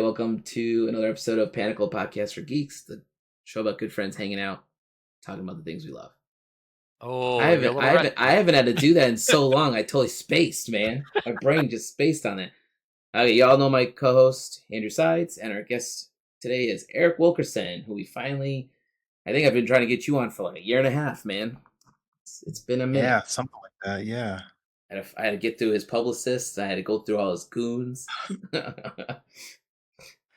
Welcome to another episode of Panakal Podcast for Geeks, the show about good friends hanging out, talking about the things we love. I Oh, you're a haven't, I little haven't, I rusty. haven't had to do that in so long. I totally spaced, man. My brain just spaced on it. Okay, y'all know my co-host Andrew Sides, and our guest today is Eric WIlkerson, who I think I've been trying to get you on for like a year and a half, man. It's been a minute. Yeah, something like that. Yeah. I had to get through his publicists. I had to go through all his goons.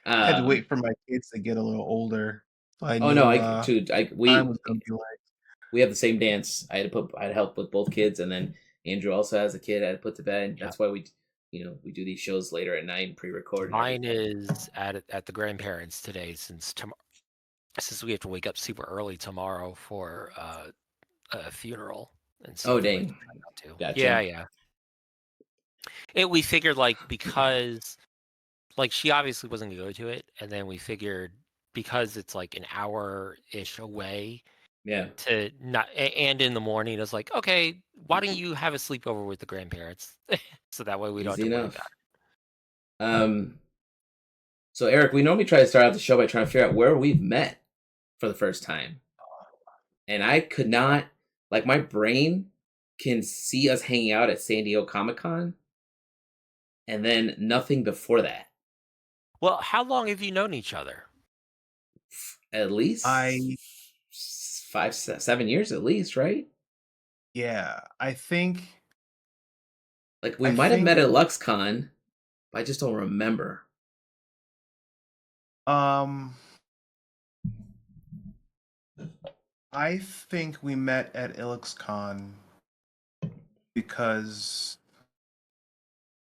I had to um, wait for my kids to get a little older. So I oh no, knew time we was gonna be like. we have the same dance. I had to help with both kids, and then Andrew also has a kid I had to put to bed. Yeah. That's why we do these shows later at night, pre-recorded. Mine is at the grandparents today since we have to wake up super early tomorrow for a funeral and Oh stuff. dang, gotcha. Yeah. We figured because she obviously wasn't gonna go to it, and then we figured because it's like an hour-ish away. Yeah. To not and in the morning, it's like, okay, why don't you have a sleepover with the grandparents, so that way we don't have Easy to worry enough. about it. So Eric, we normally try to start out the show by trying to figure out where we've met for the first time, and I could not. Like my brain can see us hanging out at San Diego Comic-Con, and then nothing before that. Well, how long have you known each other? At least 5, 7 years, at least, right? Yeah, I think. Like we might have met at LuxCon, but I just don't remember. I think we met at IllixCon because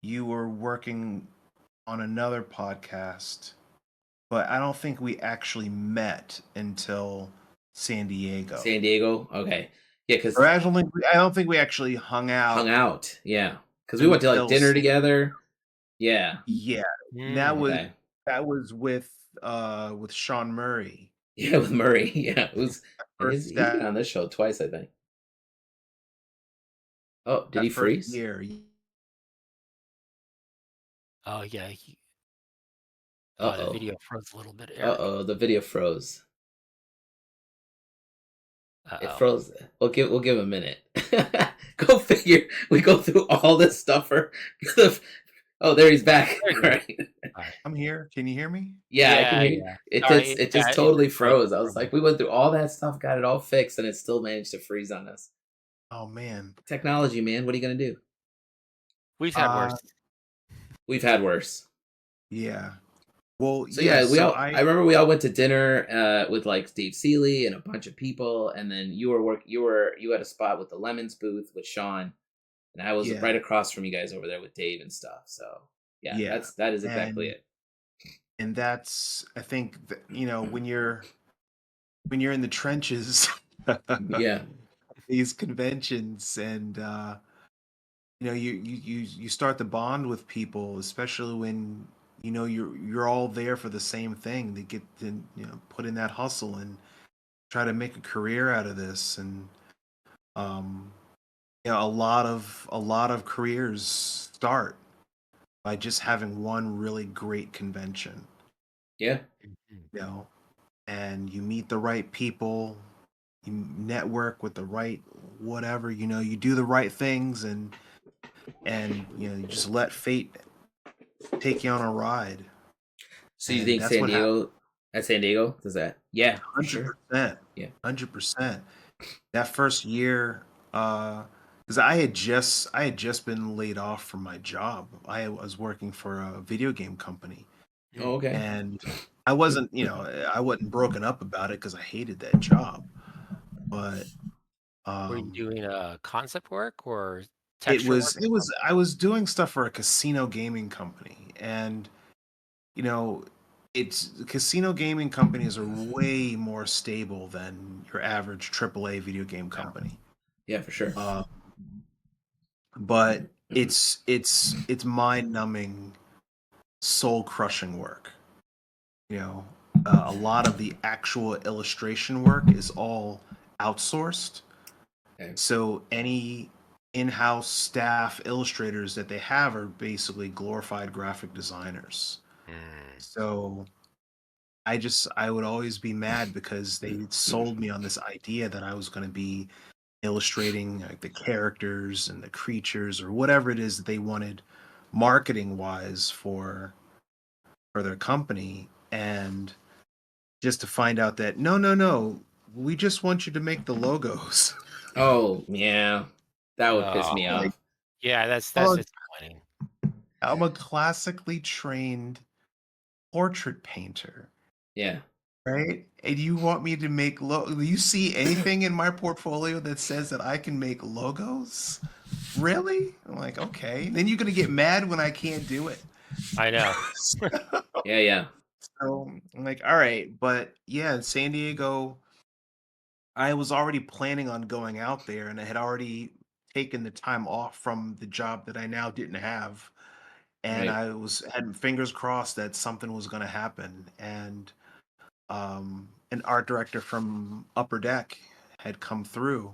you were working on another podcast, but I don't think we actually met until San Diego. San Diego, okay, yeah, because I don't think we actually hung out. Yeah, because we went to like dinner together. Yeah, that was with Sean Murray. Yeah, with Murray. Yeah, it was. He's been on this show twice, I think. Oh, did he freeze? Year. Oh yeah. The video froze a little bit. The video froze. Uh-oh. It froze. We'll give him a minute. Go figure. We go through all this stuff for. Oh, there he's back. Right. I'm here. Can you hear me? Yeah, I can hear you. It just totally froze. I was like, we went through all that stuff, got it all fixed, and it still managed to freeze on us. Oh man, technology, man. What are you gonna do? We've had worse. We've had worse. Yeah. Well, so I remember we all went to dinner with like Steve Seeley and a bunch of people, and then you had a spot with the Lemons booth with Sean, and I was right across from you guys over there with Dave and stuff. So that is exactly it. And that's, I think, when you're in the trenches, these conventions, and you start to bond with people, especially when you're all there for the same thing. They get to put in that hustle and try to make a career out of this, and a lot of careers start by just having one really great convention. Yeah. And you meet the right people, you network with the right whatever, you do the right things, and you just let fate take you on a ride. So you think San Diego does that? Yeah, 100%. Yeah, 100%. That first year, because I had just been laid off from my job. I was working for a video game company. Oh, okay. And I wasn't broken up about it because I hated that job. But were you doing concept work or I was doing stuff for a casino gaming company, and casino gaming companies are way more stable than your average AAA video game company. Yeah, for sure. But it's mind-numbing, soul-crushing work. A lot of the actual illustration work is all outsourced. Okay. So any in-house staff illustrators that they have are basically glorified graphic designers. Mm. So I would always be mad because they sold me on this idea that I was going to be illustrating like the characters and the creatures or whatever it is that they wanted marketing wise for their company, and just to find out that no, we just want you to make the logos. Oh yeah, that would piss me Oh, Like, off. yeah, that's oh, disappointing. I'm a classically trained portrait painter, Yeah, right? And you want me to make do you see anything in my portfolio that says that I can make logos? Really? I'm like, okay. Then you're gonna get mad when I can't do it. I know. yeah. So I'm like, all right, but yeah, in San Diego, I was already planning on going out there, and I had already taken the time off from the job that I now didn't have, and Right. I was had fingers crossed that something was going to happen. And an art director from Upper Deck had come through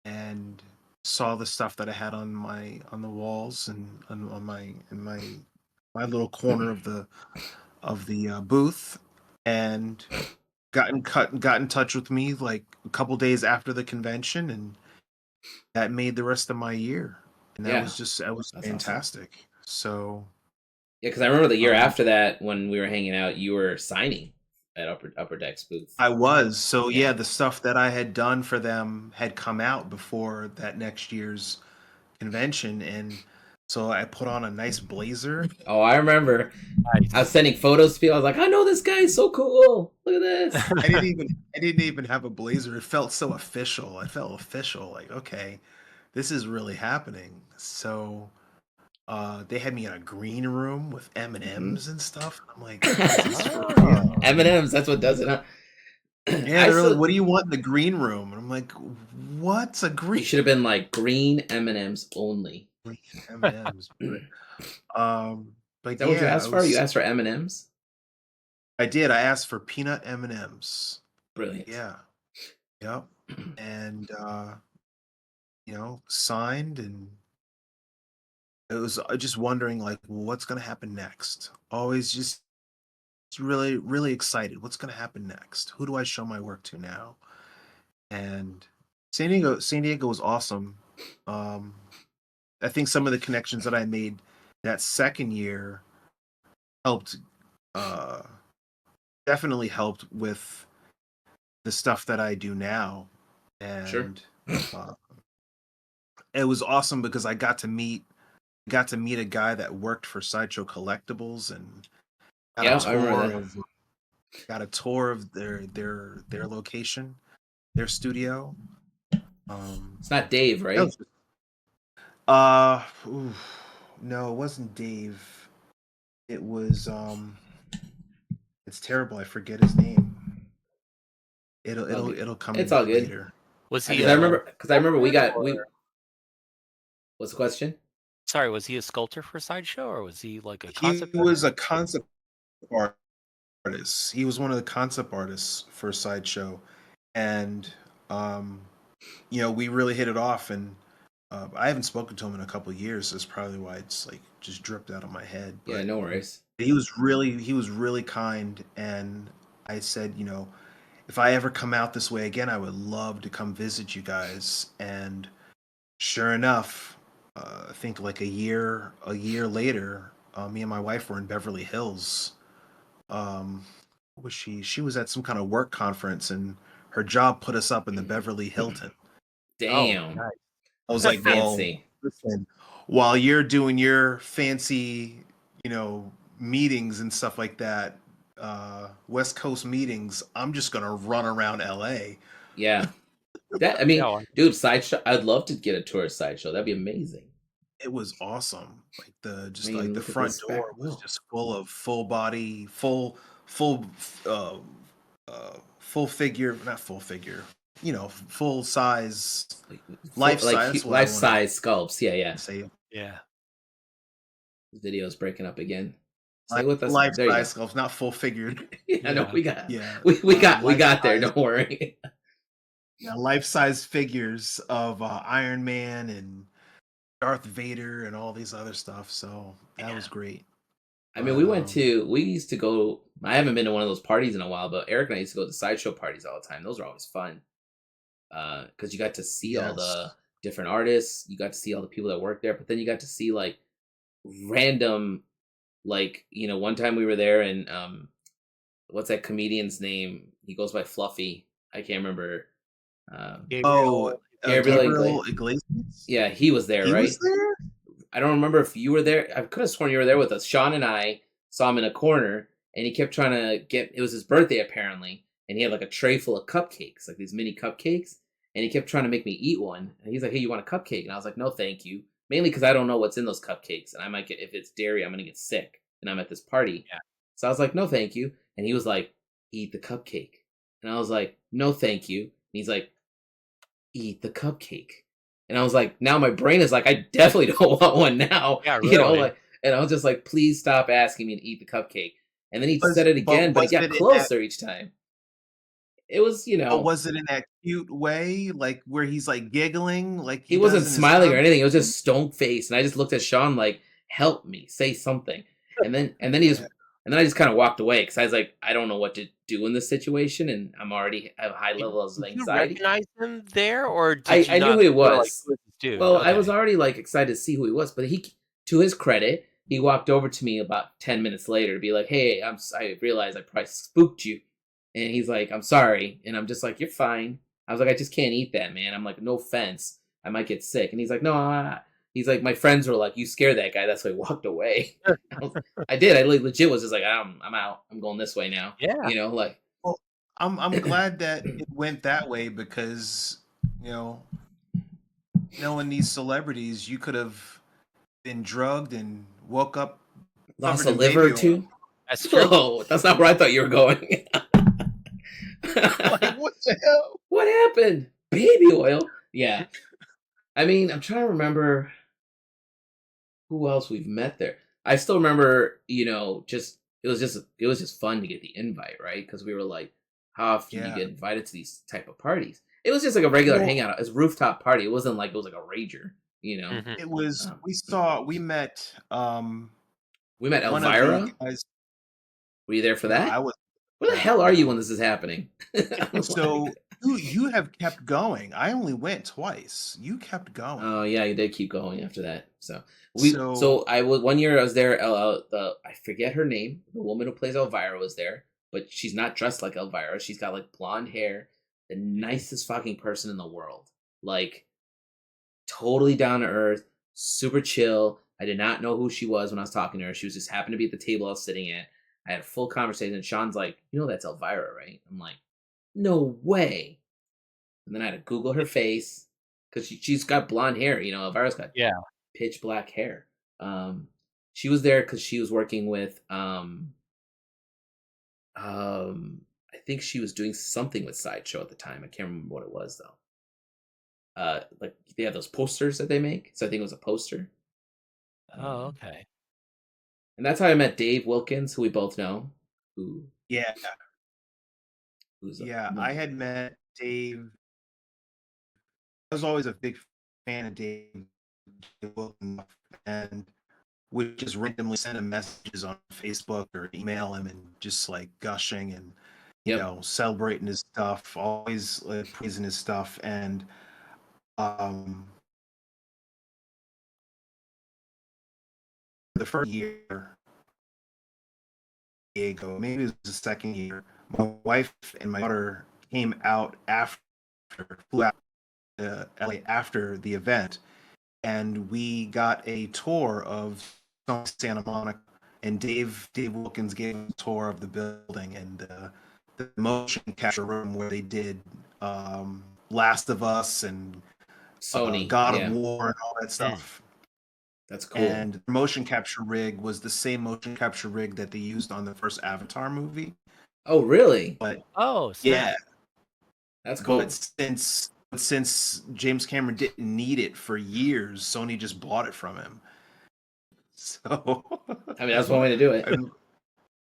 and saw the stuff that I had on the walls and on my in my little corner of the booth, and got in touch with me like a couple days after the convention, and that made the rest of my year, and Yeah, that was that's awesome. fantastic. So Yeah, because I remember the year um, after that when we were hanging out, you were signing at Upper Deck's booth. I was so Yeah. yeah, the stuff that I had done for them had come out before that next year's convention, and so I put on a nice blazer. Oh, I remember. I was Nice. sending photos to people. I was like, I know this guy is so cool. Look at this. I didn't even have a blazer. It felt so official. I felt official, like, okay, this is really happening. So they had me in a green room with M&Ms and stuff. I'm like, is this for real? Oh. M&M's, that's what does it. Huh? Yeah, I they're like, still. what do you want in the green room? And I'm like, what's a You green should have been like green M&Ms only. M&Ms? Is But that what you yeah, asked for? You asked for M&Ms. I did. I asked for peanut M&Ms. Brilliant. Yeah, yep. And signed, and it was just wondering like, well, what's gonna happen next? Always just really, really excited. What's gonna happen next? Who do I show my work to now? And San Diego was awesome. Um, I think some of the connections that I made that second year helped, uh, definitely helped with the stuff that I do now. Sure. And uh, it was awesome because I got to meet a guy that worked for Sideshow Collectibles, and got a Yeah, I remember tour that. of their location, their studio. It's not Dave, That right? was, oof, no, it wasn't Dave. It was it's terrible. I forget his name. It's all good. It'll come to It's me all good. later. Was he Because I a remember. Because I remember we sculptor got or we. What's the question? sorry, was he a sculptor for Sideshow or was he like a He concept was artist? a concept artist. He was one of the concept artists for Sideshow, and um, we really hit it off. And I haven't spoken to him in a couple of years. So that's probably why it's like just dripped out of my head. Yeah, But no worries. he was really kind, and I said, if I ever come out this way again, I would love to come visit you guys. And sure enough, I think like a year later, me and my wife were in Beverly Hills. What was she? She was at some kind of work conference, and her job put us up in the Beverly Hilton. Oh, Damn, nice. I was that's like, well, fancy. listen, while you're doing your fancy, meetings and stuff like that, West Coast meetings, I'm just gonna run around LA. Yeah, that. I mean, No, dude, sideshow. I'd love to get a tour of sideshow. That'd be amazing. It was awesome. Like I just like mean, the look at front this back door was wheel. just full of full body, full, uh, full figure, not full figure, full size, life size. That's what I Life want to size sculpts. Yeah, yeah. say. yeah. The video's breaking up again. Stay with us. Life There you go. size sculpts, not full figured. Yeah, no, Yeah. Yeah, we life got there. size. Don't worry. Yeah, life size figures of Iron Man and Darth Vader and all these other stuff. So that was great. I mean, we used to go. I haven't been to one of those parties in a while, but Eric and I used to go to sideshow parties all the time. Those are always fun because you got to see all the Yes. different artists. You got to see all the people that work there, but then you got to see like random, like one time we were there and what's that comedian's name? He goes by Fluffy. I can't remember. Oh, Gabriel Gabriel Iglesias? Yeah, he was there, He right? was there? I don't remember if you were there. I could have sworn you were there with us. Sean and I saw him in a corner, and he kept trying to get. It was his birthday apparently, and he had like a tray full of cupcakes, like these mini cupcakes, and he kept trying to make me eat one. And he's like, "Hey, you want a cupcake?" And I was like, "No, thank you." Mainly because I don't know what's in those cupcakes, and I might get if it's dairy, I'm gonna get sick, and I'm at this party. Yeah. So I was like, "No, thank you." And he was like, "Eat the cupcake," and I was like, "No, thank you." And he's like, "Eat the cupcake." And I was like, now my brain is like, I definitely don't want one now. Yeah, really. Like, and I was just like, please stop asking me to eat the cupcake. And then he Was- said it again, but was it got it in that- closer each time. It was, But was it in that cute way, like where he's like giggling, like he wasn't does in his smiling or comedy? anything. It was just stone face. And I just looked at Sean like, help me, say something. And then he just, and then I just kind of walked away because I was like, I don't know what to do in this situation, and I'm already have high levels of Did you anxiety. recognize him there, or did you I knew not who he feel like, was. "Who is this dude?" Well, I Okay. was already like excited to see who he was, but he, to his credit, he walked over to me about 10 minutes later to be like, "Hey, I realized I probably spooked you," and he's like, "I'm sorry," and I'm just like, "You're fine." I was like, "I just can't eat that, man." I'm like, "No offense, I might get sick," and he's like, "No." He's like, "My friends were like, you scared that guy, that's why he walked away." I did. I legit was just like, I'm out. I'm going this way now. Yeah. Like. Well, I'm glad that it went that way because knowing these celebrities, you could have been drugged and woke up Lost a covered in liver or baby oil. two. That's true. Oh, that's not where I thought you were going. Like, what the hell? What happened? Baby oil? Yeah. I mean, I'm trying to remember who else we've met there. I still remember, just it was just fun to get the invite, right? Because we were like, how often do you get invited to these type of parties? It was just like a regular hangout. It was a rooftop party. It wasn't like it was like a rager, Mhm. It was. We met. We met one of Elvira. the guys. Were you there for No, that? I was. Where the hell are you when this is happening? So you have kept going. I only went twice. You kept going. Oh yeah, you did keep going after that. So So- I was 1 year I was there. I forget her name. The woman who plays Elvira was there, but she's not dressed like Elvira. She's got like blonde hair. The nicest fucking person in the world. Like totally down to earth, super chill. I did not know who she was when I was talking to her. She was just happened to be at the table I was sitting at. I had a full conversation. And Sean's like, that's Elvira, right? I'm like, no way. And then I had to Google her face because she's got blonde hair. Elvira's got pitch black hair. She was there because she was working with. I think she was doing something with Sideshow at the time. I can't remember what it was though. Like they have those posters that they make, so I think it was a poster. Oh, okay. And that's how I met Dave Wilkins, who we both know. Yeah. Who's I had met Dave. I was always a big fan of Dave Wilkins and would just randomly send him messages on Facebook or email him and just like gushing and celebrating his stuff, always praising his stuff. And the first year, Diego, maybe it was the second year, my wife and my daughter came out flew out to LA after the event, and we got a tour of Santa Monica, and Dave Wilkins gave a tour of the building and the motion capture room where they did Last of Us and Sony God of War and all that stuff. That's cool. And the motion capture rig was the same motion capture rig that they used on the first Avatar movie. Oh, really? But yeah, that's cool. But since James Cameron didn't need it for years, Sony just bought it from him. So I mean, that's one way to do it.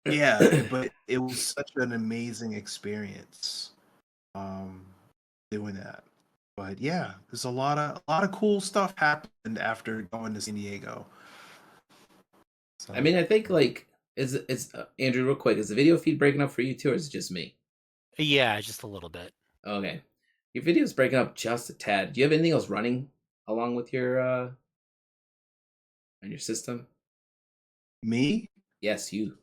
Yeah, but it was such an amazing experience doing that. But yeah, there's a lot of cool stuff happened after going to San Diego. So, I mean, I think like is Andrew, real quick, is the video feed breaking up for you too, or is it just me? Yeah, just a little bit. Okay, your video's breaking up just a tad. Do you have anything else running along with your on your system? me? Yes, you.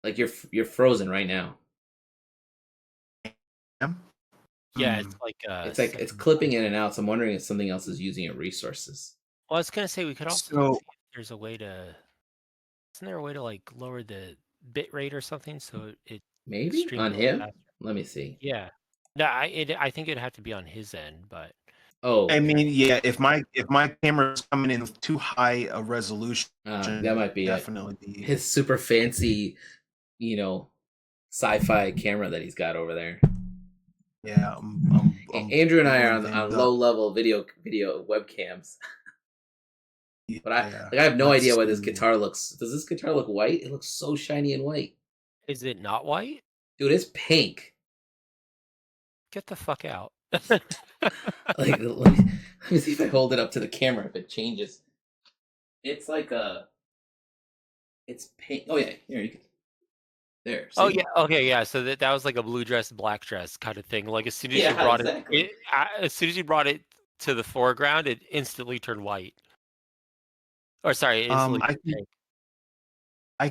Like you're frozen right now. Am? Yeah, Hmm. it's like It's clipping in and out. So I'm wondering if something else is using your resources. Well, I was gonna say we could also So, see if there's a way to. Isn't there a way to like lower the bit rate or something so it Maybe streams on a little him. faster? Let me see. Yeah. No, I think it'd have to be on his end, but Oh, I mean, yeah, if my camera is coming in with too high a resolution, that might be it. definitely be. His super fancy, sci-fi camera that he's got over there. Yeah, Andrew and I are blowing on things low up. level video webcams, but Yeah, I have no let's idea why this see. guitar looks. Does this guitar look white? It looks so shiny and white, is it not white? dude. It's pink. Get the fuck out. Like, let me see if I hold it up to the camera if it changes. It's like it's pink. Oh yeah, here you go. There. Oh See? yeah, okay, yeah. So that was like a blue dress, black dress kind of thing. Like as soon as you Yeah, brought exactly. as soon as you brought it to the foreground, it instantly turned white. Or sorry, it instantly I turned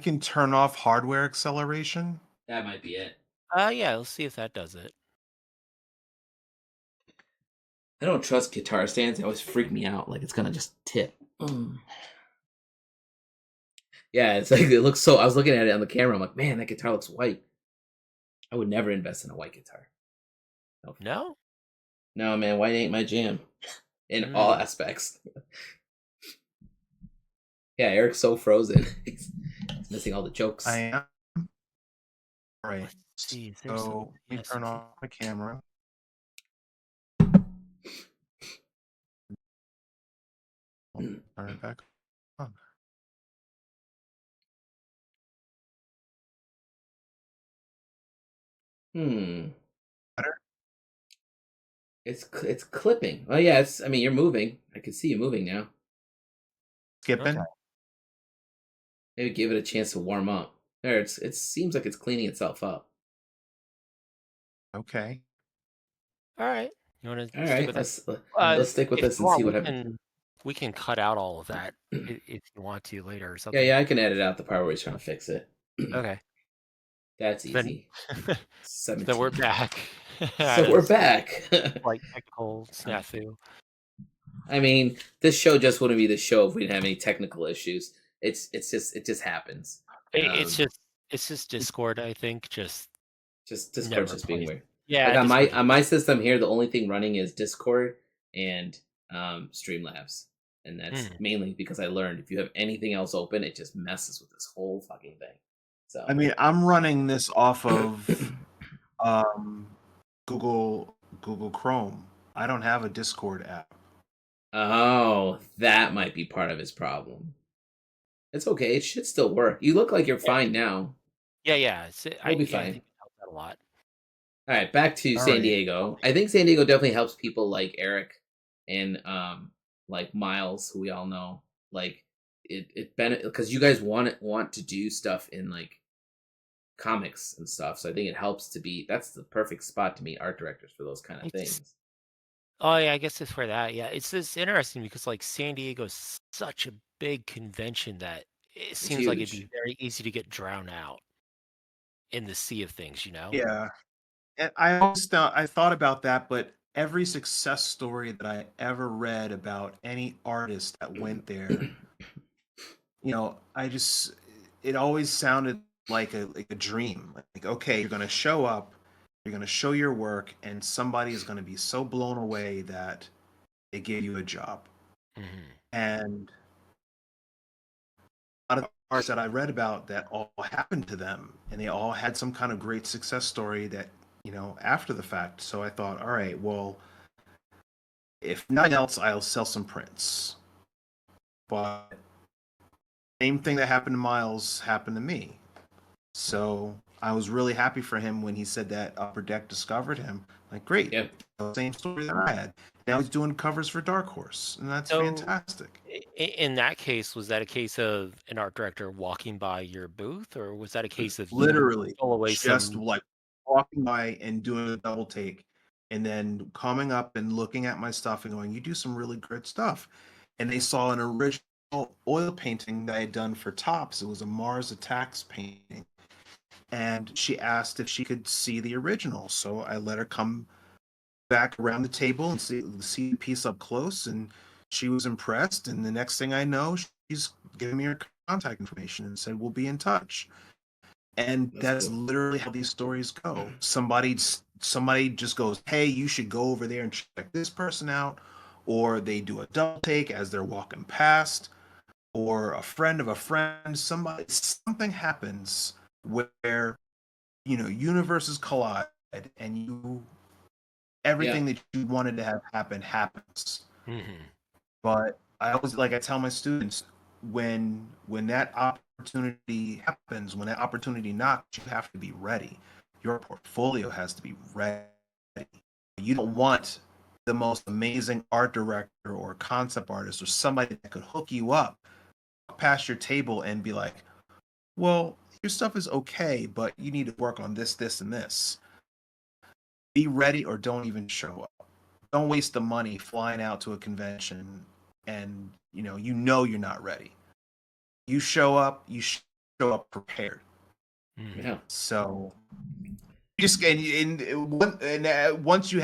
can pink. turn off hardware acceleration. That might be it. Yeah, let's see if that does it. I don't trust guitar stands. They always freak me out. Like it's gonna just tip. Yeah, it's like it looks so. I was looking at it on the camera. I'm like, man, that guitar looks white. I would never invest in a white guitar. No? No, man, white ain't my jam in all Mm. aspects. Yeah, Eric's so frozen. He's missing all the jokes. I am. All right. Let's see. Is there So some let me turn off the camera. Turn it back on. Better? It's clipping. Oh yeah, I mean, you're moving. I can see you moving now. Skipping. Okay. Maybe give it a chance to warm up. There, it seems like it's cleaning itself up. Okay. All right. You want All to stick right, with that? let's stick with If this you and see want, what happens. we can cut out all of that if you want to later or Yeah, something. yeah, I can edit out the part where he's trying to fix it. Okay. That's Then, easy. then we're 17. back. So we're back. Like technical snafu. I mean, this show just wouldn't be the show if we didn't have any technical issues. It just happens. It's just Discord. I think just Discord's never just being plays. weird. Yeah, Like on Discord. my system here, the only thing running is Discord and Streamlabs, and that's mainly because I learned if you have anything else open, it just messes with this whole fucking thing. So I mean, I'm running this off of Google Chrome. I don't have a Discord app. oh, that might be part of his problem. It's okay. It should still work. You look like you're fine now. Yeah. We'll be I fine. think it helps out a lot. All right, back to All San right. Diego. I think San Diego definitely helps people like Eric and like Miles, who we all know. Like it benefit because you guys want to do stuff in like comics and stuff. So I think it helps to be that's the perfect spot to meet art directors for those kind of things. Oh yeah, I guess it's for that. Yeah, it's just interesting because like San Diego's such a big convention that it It's seems like it'd huge. be very easy to get drowned out in the sea of things, you know? Yeah. And I thought about that, but every success story that I ever read about any artist that went there, it always sounded like a dream. Like, okay, you're gonna show up, you're gonna show your work, and somebody is gonna be so blown away that they give you a job. Mhm. And a lot of artists that I read about that all happened to them, and they all had some kind of great success story that, after the fact. So I thought, all right, well, if nothing else, I'll sell some prints. But same thing that happened to Miles happened to me. So I was really happy for him when he said that Upper Deck discovered him, Like, great, Yeah. same story that I had. Now he's doing covers for Dark Horse, and that's So, fantastic. in that case, was that a case of an art director walking by your booth, or was that a case of you Literally, stole away just some? like walking by and doing a double take, and then coming up and looking at my stuff and going, "You do some really good stuff." And they saw an original oil painting that I had done for Tops. It was a Mars Attacks painting, and she asked if she could see the original. So I let her come back around the table and see the piece up close, and she was impressed. And the next thing I know, she's giving me her contact information and said, "We'll be in touch." And that's cool. literally how these stories go. Somebody just goes, "Hey, you should go over there and check this person out," or they do a double take as they're walking past, or a friend of a friend. Something happens where universes collide, and everything that you wanted to have happen happens. Mm-hmm. But I tell my students, when that opportunity happens, when that opportunity knocks, you have to be ready. Your portfolio has to be ready. You don't want the most amazing art director or concept artist or somebody that could hook you up past your table and be like, "Well, your stuff is okay, but you need to work on this, this, and this." Be ready or don't even show up. Don't waste the money flying out to a convention and you're not ready. You show up prepared. Mm-hmm. Yeah. So just once you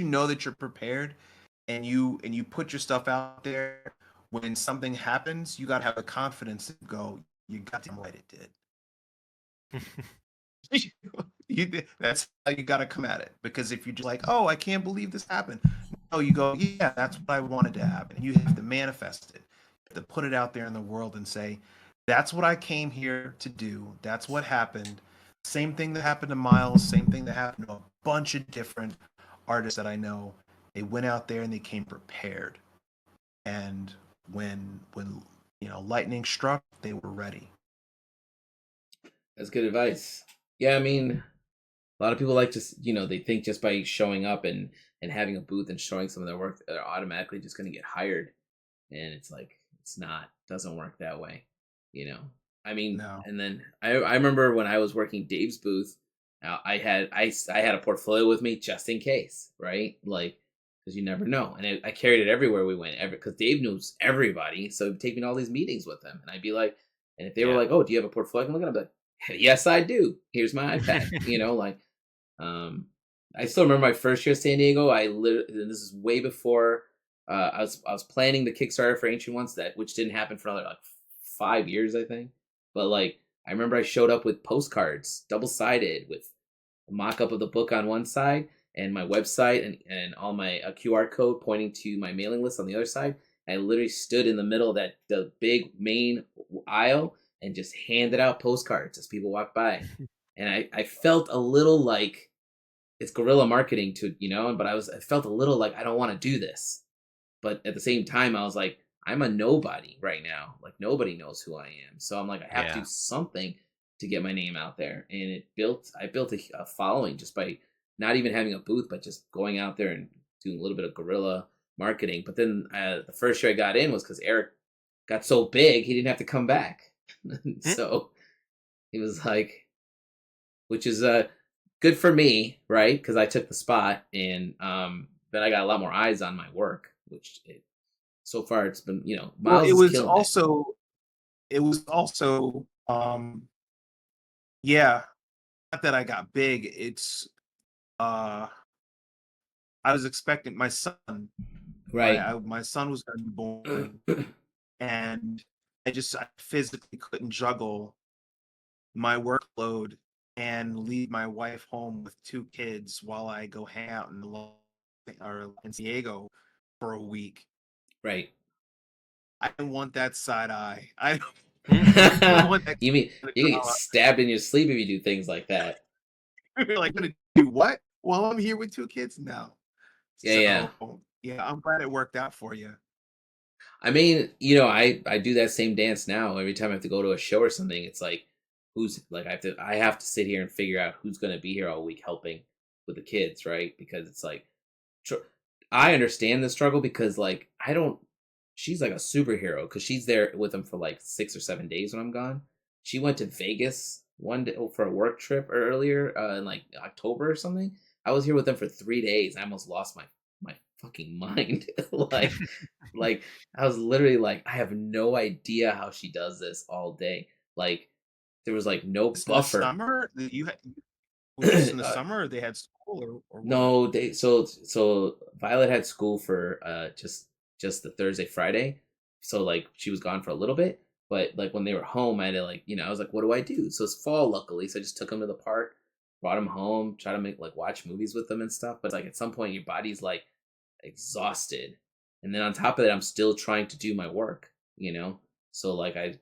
know that you're prepared and you put your stuff out there, when something happens, you got to have the confidence to go, "You goddamn right it did." That's how you got to come at it. Because if you're just like, "Oh, I can't believe this happened," no, you go, "Yeah, that's what I wanted to happen." You have to manifest it. You have to put it out there in the world and say, "That's what I came here to do. That's what happened." Same thing that happened to Miles. Same thing that happened to a bunch of different artists that I know. They went out there and they came prepared. And when lightning struck, they were ready. That's good advice. Yeah, I mean, a lot of people like to, they think just by showing up and having a booth and showing some of their work, they're automatically just going to get hired, and it's like it's not. Doesn't work that way, you know. I mean, No. and then I remember when I was working Dave's booth, I had a portfolio with me just in case, right? Like, because you never know, and I carried it everywhere we went, because Dave knows everybody, so he'd take me to all these meetings with him, and I'd be like, and if they were Yeah. like, "Oh, do you have a portfolio?" I can look at it, I'd be like, "Yes, I do. Here's my iPad." Like, I still remember my first year at San Diego. And this is way before I was planning the Kickstarter for Ancient Ones, which didn't happen for another like 5 years, I think. But like I remember I showed up with postcards, double sided, with a mock up of the book on one side and my website and all my QR code pointing to my mailing list on the other side. I literally stood in the middle of the big main aisle and just handed out postcards as people walked by. And I felt a little like it's guerrilla marketing but I felt a little like I don't want to do this. But at the same time, I was like, I'm a nobody right now. Like nobody knows who I am. So I'm like, I have to do something to get my name out there. And I built a following just by not even having a booth, but just going out there and doing a little bit of guerrilla marketing. But then the first year I got in was because Eric got so big, he didn't have to come back. So he was like, which is good for me, right? Because I took the spot, and then I got a lot more eyes on my work, so far it's been, Well, Miles is killing it was also yeah, not that I got big. It's I was expecting my son. Right. My son was going to be born, and I physically couldn't juggle my workload and leave my wife home with 2 kids while I go hang out or in San Diego for a week. Right. I didn't want that side eye. I don't want that You mean kind you of can get stabbed in your sleep if you do things like that? drama. Like, gonna do what? While I'm here with 2 kids? No. Yeah, yeah. So, yeah, I'm glad it worked out for you. I mean, I do that same dance now. Every time I have to go to a show or something, it's like, who's like I have to sit here and figure out who's going to be here all week helping. with the kids, right? Because it's like, I understand the struggle because like I don't. She's like a superhero because she's there with them for like 6 or 7 days when I'm gone. She went to Vegas one day for a work trip earlier in like October or something. I was here with them for 3 days. I almost lost my fucking mind. like I was literally like, I have no idea how she does this all day. Like there was like no This in the buffer. summer? Was this in the summer, or they had school, or what? No, they so Violet had school for just the Thursday, Friday. So like she was gone for a little bit, but like when they were home, I had to like, I was like, what do I do? So it's fall, luckily, so I just took them to the park, brought them home, try to make like watch movies with them and stuff. But like at some point, your body's like exhausted, and then on top of that, I'm still trying to do my work. So like I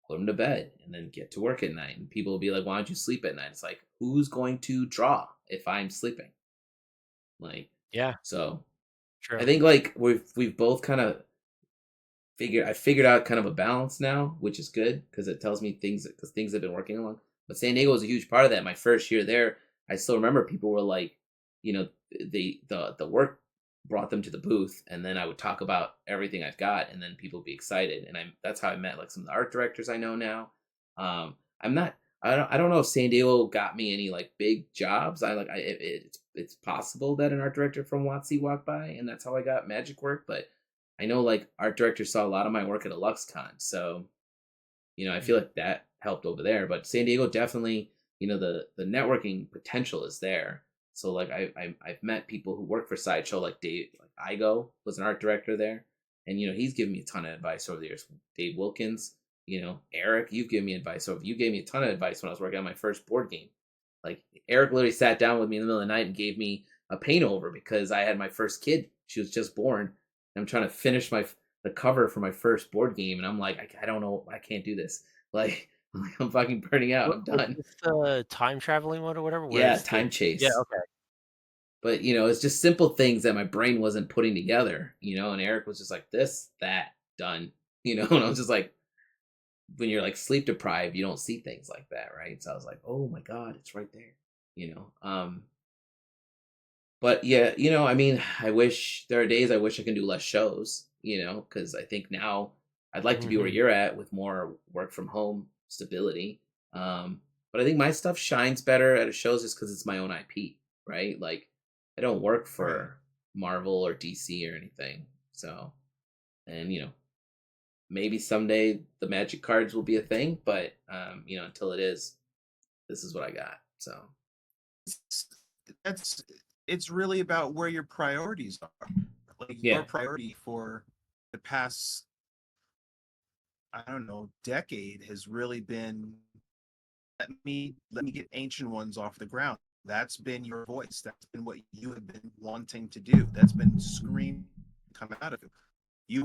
put them to bed and then get to work at night, and people will be like, why don't you sleep at night? It's like, who's going to draw if I'm sleeping? Like, Yeah, so true. I think like we've both kind of figured out kind of a balance now, which is good because it tells me things have been working along. But San Diego was a huge part of that. My first year there, I still remember people were like, the work brought them to the booth, and then I would talk about everything I've got, and then people would be excited, and that's how I met like some of the art directors I know now. I'm not. I don't know if San Diego got me any like big jobs. It's possible that an art director from WotC walked by, and that's how I got magic work. But I know like art directors saw a lot of my work at a LuxCon, so I feel like that helped over there. But San Diego definitely, the networking potential is there. So like I've met people who work for Sideshow, like Dave, like Igo was an art director there, and he's given me a ton of advice over the years. Dave Wilkins, Eric, you gave me a ton of advice when I was working on my first board game. Like Eric literally sat down with me in the middle of the night and gave me a paint over because I had my first kid. She was just born. And I'm trying to finish the cover for my first board game, and I'm like, I don't know, I can't do this. Like I'm fucking burning out. I'm done. What's the time traveling one or whatever? Yeah, Where's time chase. Yeah, okay. But it's just simple things that my brain wasn't putting together, and Eric was just like this, that, done. And I was just like, when you're like sleep deprived, you don't see things like that, right? So I was like, oh my God, it's right there. But yeah, I mean, there are days I wish I can do less shows, because I think now I'd like to be where you're at with more work from home stability. But I think my stuff shines better at a shows just because it's my own IP, right? Like I don't work for Marvel or DC or anything. So, and maybe someday the magic cards will be a thing, but until it is, this is what I got. So It's really about where your priorities are. Like your priority for the past, I don't know, decade has really been let me get Ancient Ones off the ground. That's been your voice. That's been what you have been wanting to do. That's been screaming coming out of you. You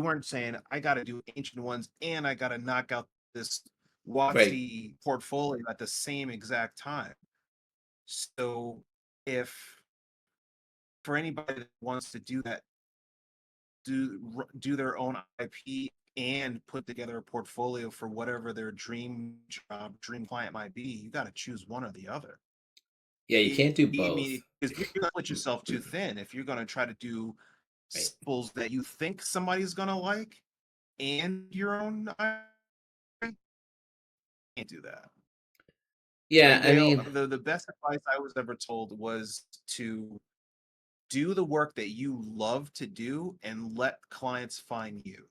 weren't saying, I got to do Ancient Ones and I got to knock out this WotC portfolio at the same exact time. So if for anybody that wants to do that, do their own IP and put together a portfolio for whatever their dream job, dream client might be, you got to choose one or the other. Yeah, you can't do both. Because you're going to split yourself too thin if you're going to try to do samples that you think somebody's going to like and your own IP. Can't do that. Yeah, I mean, the best advice I was ever told was to do the work that you love to do and let clients find you.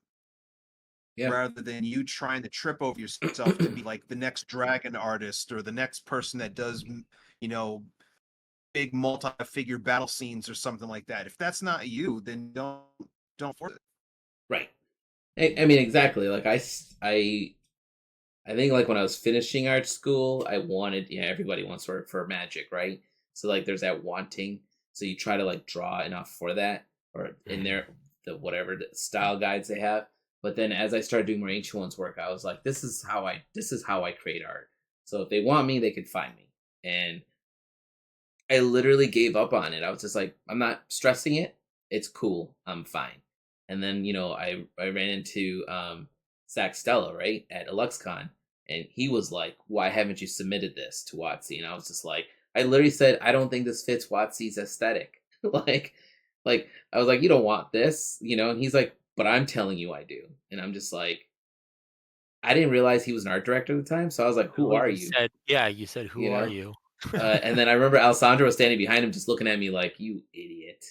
Yeah. Rather than you trying to trip over yourself to be like the next dragon artist or the next person that does, big multi-figure battle scenes or something like that. If that's not you, then don't force it. Right. I mean, exactly. Like I think like when I was finishing art school, I wanted, everybody wants to work for magic, right? So like there's that wanting. So you try to like draw enough for that, or in the whatever the style guides they have. But then as I started doing more Ancient Ones work, I was like, this is how I create art. So if they want me, they can find me. And I literally gave up on it. I was just like, I'm not stressing it. It's cool. I'm fine. And then, I ran into Zach Stella, right, at a LuxCon. And he was like, why haven't you submitted this to WotC? And I was just like, I literally said, I don't think this fits Watsy's aesthetic. like I was like, you don't want this, and he's like, but I'm telling you I do. And I'm just like, I didn't realize he was an art director at the time, so I was like, who are you? You said, who are you? And then I remember Alessandro was standing behind him just looking at me like, you idiot.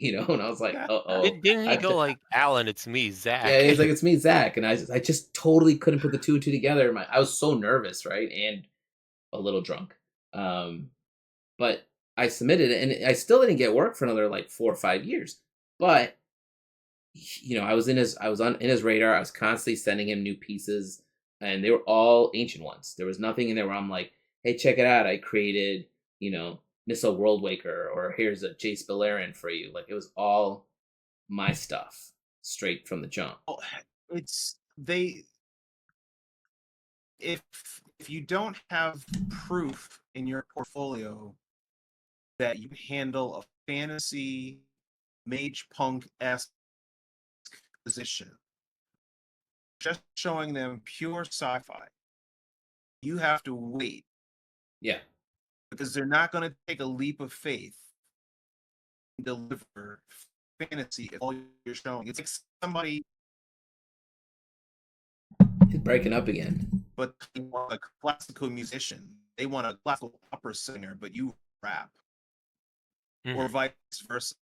And I was like, uh-oh. Didn't he go like, Alan, it's me, Zach? Yeah, he's like, it's me, Zach. And I just totally couldn't put the two and two together. I was so nervous, right? And a little drunk. But I submitted it, and I still didn't get work for another like 4 or 5 years. But I was in his radar. I was constantly sending him new pieces, and they were all ancient ones. There was nothing in there where I'm like, hey, check it out. I created, Nissa Worldwaker, or here's a Jace Beleriand for you. Like, it was all my stuff straight from the jump. If you don't have proof in your portfolio that you handle a fantasy mage punk-esque position, just showing them pure sci-fi, you have to wait. Yeah. Because they're not going to take a leap of faith and deliver fantasy if all you're showing. It's like somebody... He's breaking up again. But they want a classical musician. They want a classical opera singer, but you rap. Mm-hmm. Or vice versa.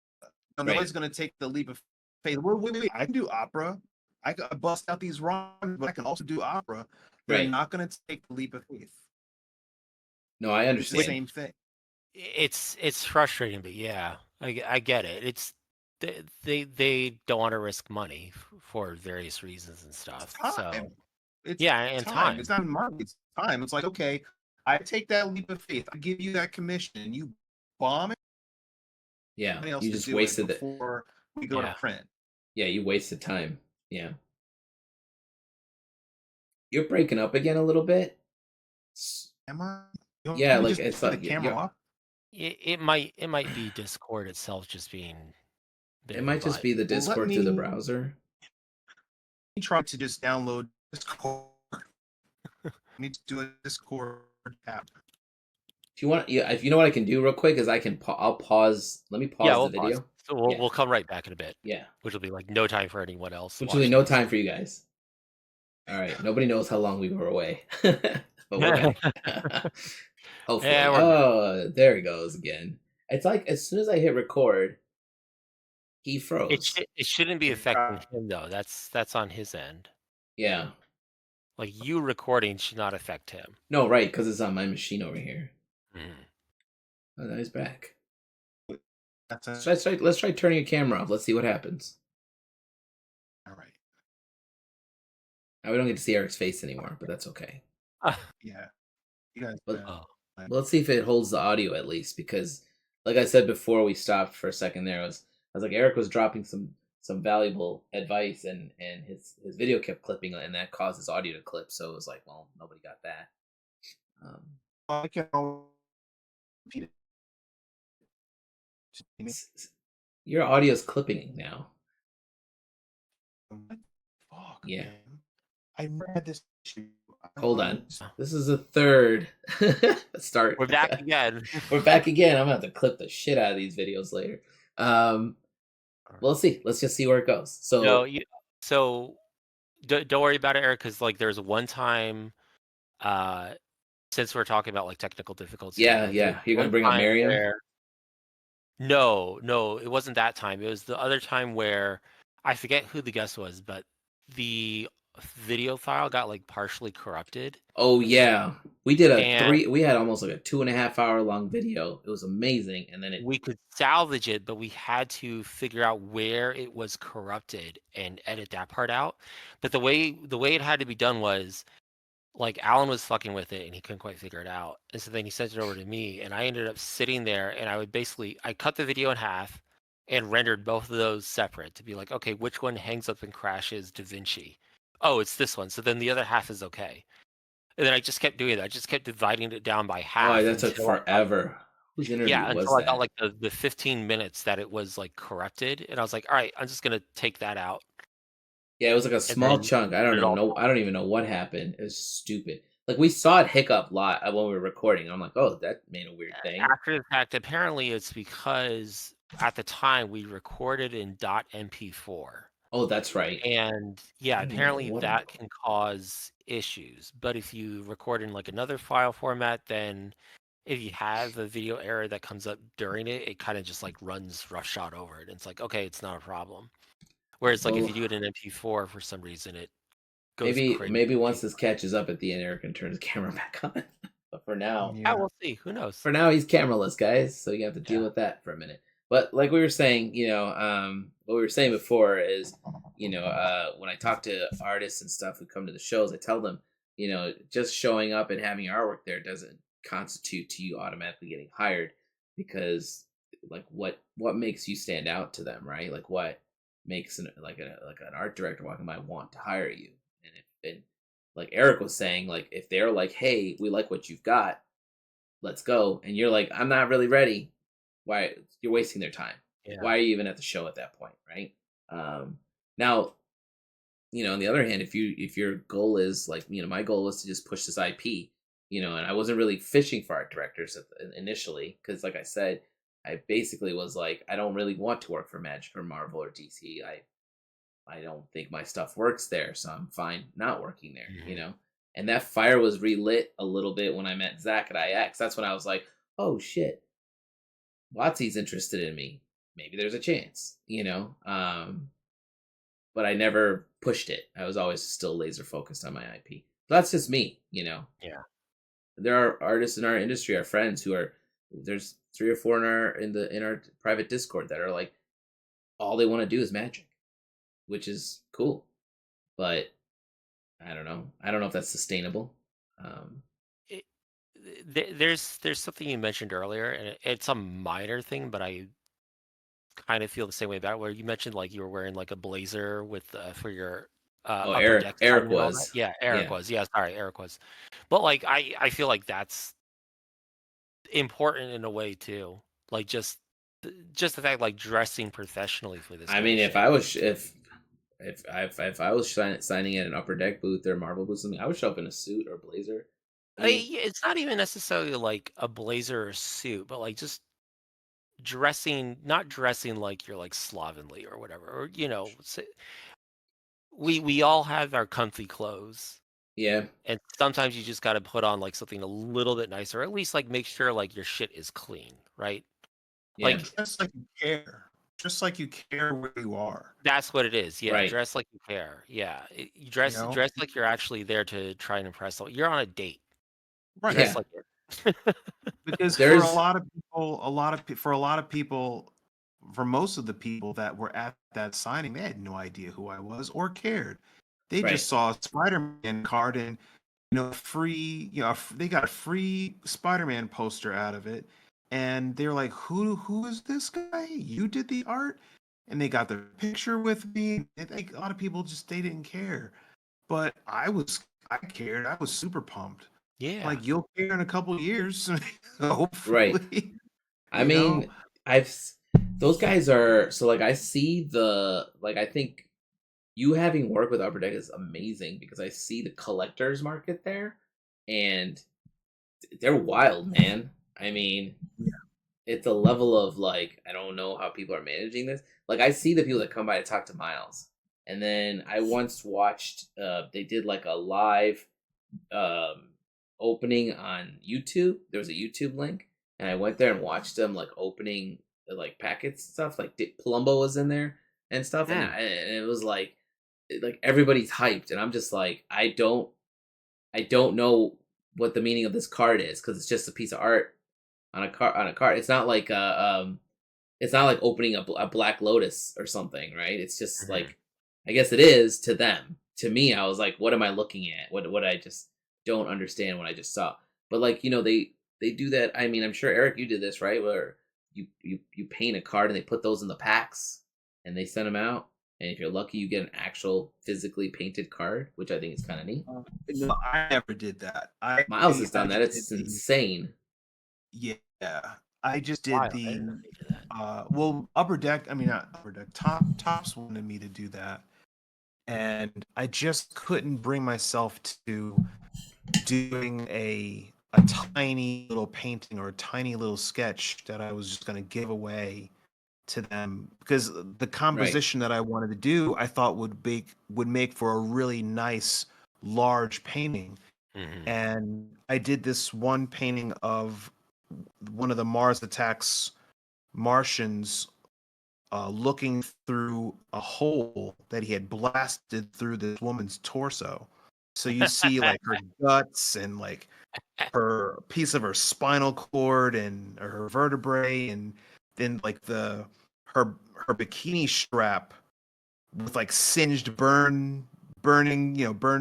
Nobody's going to take the leap of faith. Wait, I can do opera. I can bust out these rhymes, but I can also do opera. They're not going to take the leap of faith. No, I understand. It's the same thing. It's frustrating, but yeah, I get it. It's they don't want to risk money for various reasons and stuff. So it's time. It's not money. It's time. It's like, okay, I take that leap of faith. I give you that commission, and you bomb it. Yeah, you just wasted it before we go to print. Yeah, you wasted time. Yeah, you're breaking up again a little bit. Am I? Yeah, like it's like the camera off. It might be Discord itself just being. It might just be the Discord through the browser. Let me try to just download Discord. I need to do a Discord app. If you want, if you know what I can do real quick is I'll pause. Let me pause the video. So we'll come right back in a bit. Yeah, which will be like no time for anyone else. Which will be no time for you guys. All right, nobody knows how long we were away, but we're back. Hopefully. Yeah, there he goes again. It's like as soon as I hit record, he froze. It shouldn't be affecting him though. That's on his end. Yeah. Like you recording should not affect him. No, right, because it's on my machine over here. Mm. Oh, now he's back. Let's try turning your camera off. Let's see what happens. All right. Now we don't get to see Eric's face anymore, but that's okay. Yeah. You guys. Let's see if it holds the audio at least, because, like I said before we stopped for a second there, I was like, Eric was dropping some valuable advice, and his video kept clipping, and that caused his audio to clip. So it was like, well, nobody got that. I can repeat it. Your audio is clipping now. Fuck, yeah. Man. I never had this issue. Hold on. This is a third start. We're back again. We're back again. I'm gonna have to clip the shit out of these videos later. Well, let's see. Let's just see where it goes. So, don't worry about it, Eric, because like there's one time, since we're talking about like technical difficulties. Yeah. You're gonna bring up Miriam. No, it wasn't that time. It was the other time where I forget who the guest was, but the video file got like partially corrupted. Oh yeah, we did we had almost like a 2.5 hour long video. It was amazing, and then we could salvage it, but we had to figure out where it was corrupted and edit that part out. But the way it had to be done was like Alan was fucking with it and he couldn't quite figure it out, and so then he sent it over to me, and I ended up sitting there and I cut the video in half and rendered both of those separate to be like, okay, which one hangs up and crashes DaVinci? Oh, it's this one. So then the other half is okay. And then I just kept doing that. I just kept dividing it down by half. Oh, that took forever. Whose interview was until that? I got like the 15 minutes that it was like corrupted, and I was like, all right, I'm just gonna take that out. Yeah, it was like a small chunk. I don't even know what happened. It was stupid. Like we saw it hiccup a lot when we were recording. I'm like, oh, that made a weird thing. After the fact, apparently it's because at the time we recorded in .mp4. Oh, that's right. And yeah, I don't even know apparently what I'm that doing. can cause issues. But if you record in like another file format, then if you have a video error that comes up during it, it kind of just like runs roughshod over it. And it's like, okay, it's not a problem. Whereas like if Well, you do it in MP4 for some reason, it goes maybe crazy. once this catches up at the end, Eric can turn his camera back on. But Yeah, Yeah. we'll see. Who knows? for now, he's cameraless, guys. So you have to deal Yeah. with that for a minute. But like we were saying, what we were saying before is, when I talk to artists and stuff who come to the shows, I tell them, just showing up and having artwork there doesn't constitute to you automatically getting hired, because like what makes you stand out to them, right? Like what makes an art director walking by want to hire you? And like Eric was saying, like if they're like, hey, we like what you've got, let's go, and you're like, I'm not really ready, why? You're wasting their time. Like, Yeah. why are you even at the show at that point, right? Now, on the other hand, if your goal is like, my goal was to just push this IP, and I wasn't really fishing for art directors initially, because like I said, I basically was like, I don't really want to work for Magic or Marvel or DC. I don't think my stuff works there, so I'm fine not working there. And that fire was relit a little bit when I met Zach at IX. That's when I was like, oh shit, Watsy's interested in me. Maybe there's a chance, but I never pushed it. I was always still laser focused on my IP. That's just me. Yeah. There are artists in our industry, our friends who are, there's 3 or 4 in our private Discord that are like, all they want to do is Magic, which is cool. But I don't know. I don't know if that's sustainable. It, there's something you mentioned earlier, and it's a minor thing, but I kind of feel the same way about it, where you mentioned like you were wearing like a blazer with for your Oh, upper Eric. deck Eric signing and all that. was. Yeah, Eric Yeah. was. Yeah, sorry, Eric was. But like I feel like that's important in a way too. Like just the fact like dressing professionally for this I kind mean, of if shit. I was if I was signing at an upper deck booth or Marvel booth, something, I would show up in a suit or blazer. I mean, Yeah, it's not even necessarily like a blazer or suit, but like just dressing, not dressing like you're like slovenly or whatever, or we all have our comfy clothes, yeah, and sometimes you just got to put on like something a little bit nicer, or at least like make sure like your shit is clean, right? yeah, Like Just like you care. Just like you care where you are. that's what it is. Yeah, right, dress like you care. Yeah, you You dress know? dress like you're actually there to try and impress someone. You're on a date. Right. Dress yeah. like it. Because for a There's lot of people, for a lot of people, for most of the people that were at that signing, they had no idea who I was or cared. They right, just saw a Spider-Man card and free, they got a free Spider-Man poster out of it, and they're like, "Who is this guy? You did the art?" And they got the picture with me. I think a lot of people just they didn't care, but I cared. I was super pumped. Yeah. Like you'll care in a couple years, right. hopefully. I You know, mean, those guys are, so like I see the, like I think you having worked with Upper Deck is amazing, because I see the collectors market there, and they're wild, man. I mean, it's a level of like, I don't know how people are managing this. Like I see the people that come by to talk to Miles, and then I once watched they did like a live um opening on YouTube. There was a YouTube link, and I went there and watched them like opening like packets and stuff. Like Dick Palumbo was in there and stuff, and, Hmm. and it was like everybody's hyped, and I'm just like, I don't know what the meaning of this card is, because it's just a piece of art on a card. It's not like opening a Black Lotus or something, right? It's just Mhm. like, I guess it is to them. To me, I was like, what am I looking at? What I just don't understand what I just saw. But like, they do that. I mean, I'm sure Eric, you did this, right? Where you paint a card and they put those in the packs and they send them out. And if you're lucky, you get an actual physically painted card, which I think is kind of neat. no, I never did that. Miles has I done that. just did It's the insane. yeah. I just did Wild. I didn't know the they did that. well upper deck. I mean not upper deck. Tops wanted me to do that, and I just couldn't bring myself to doing a tiny little painting or a tiny little sketch that I was just going to give away to them, because the composition that I wanted to do, I thought would make for a really nice large painting. Mhm. And I did this one painting of one of the Mars Attacks Martians looking through a hole that he had blasted through this woman's torso. So you see like her guts and like her piece of her spinal cord and her vertebrae, and then like her bikini strap with like singed burn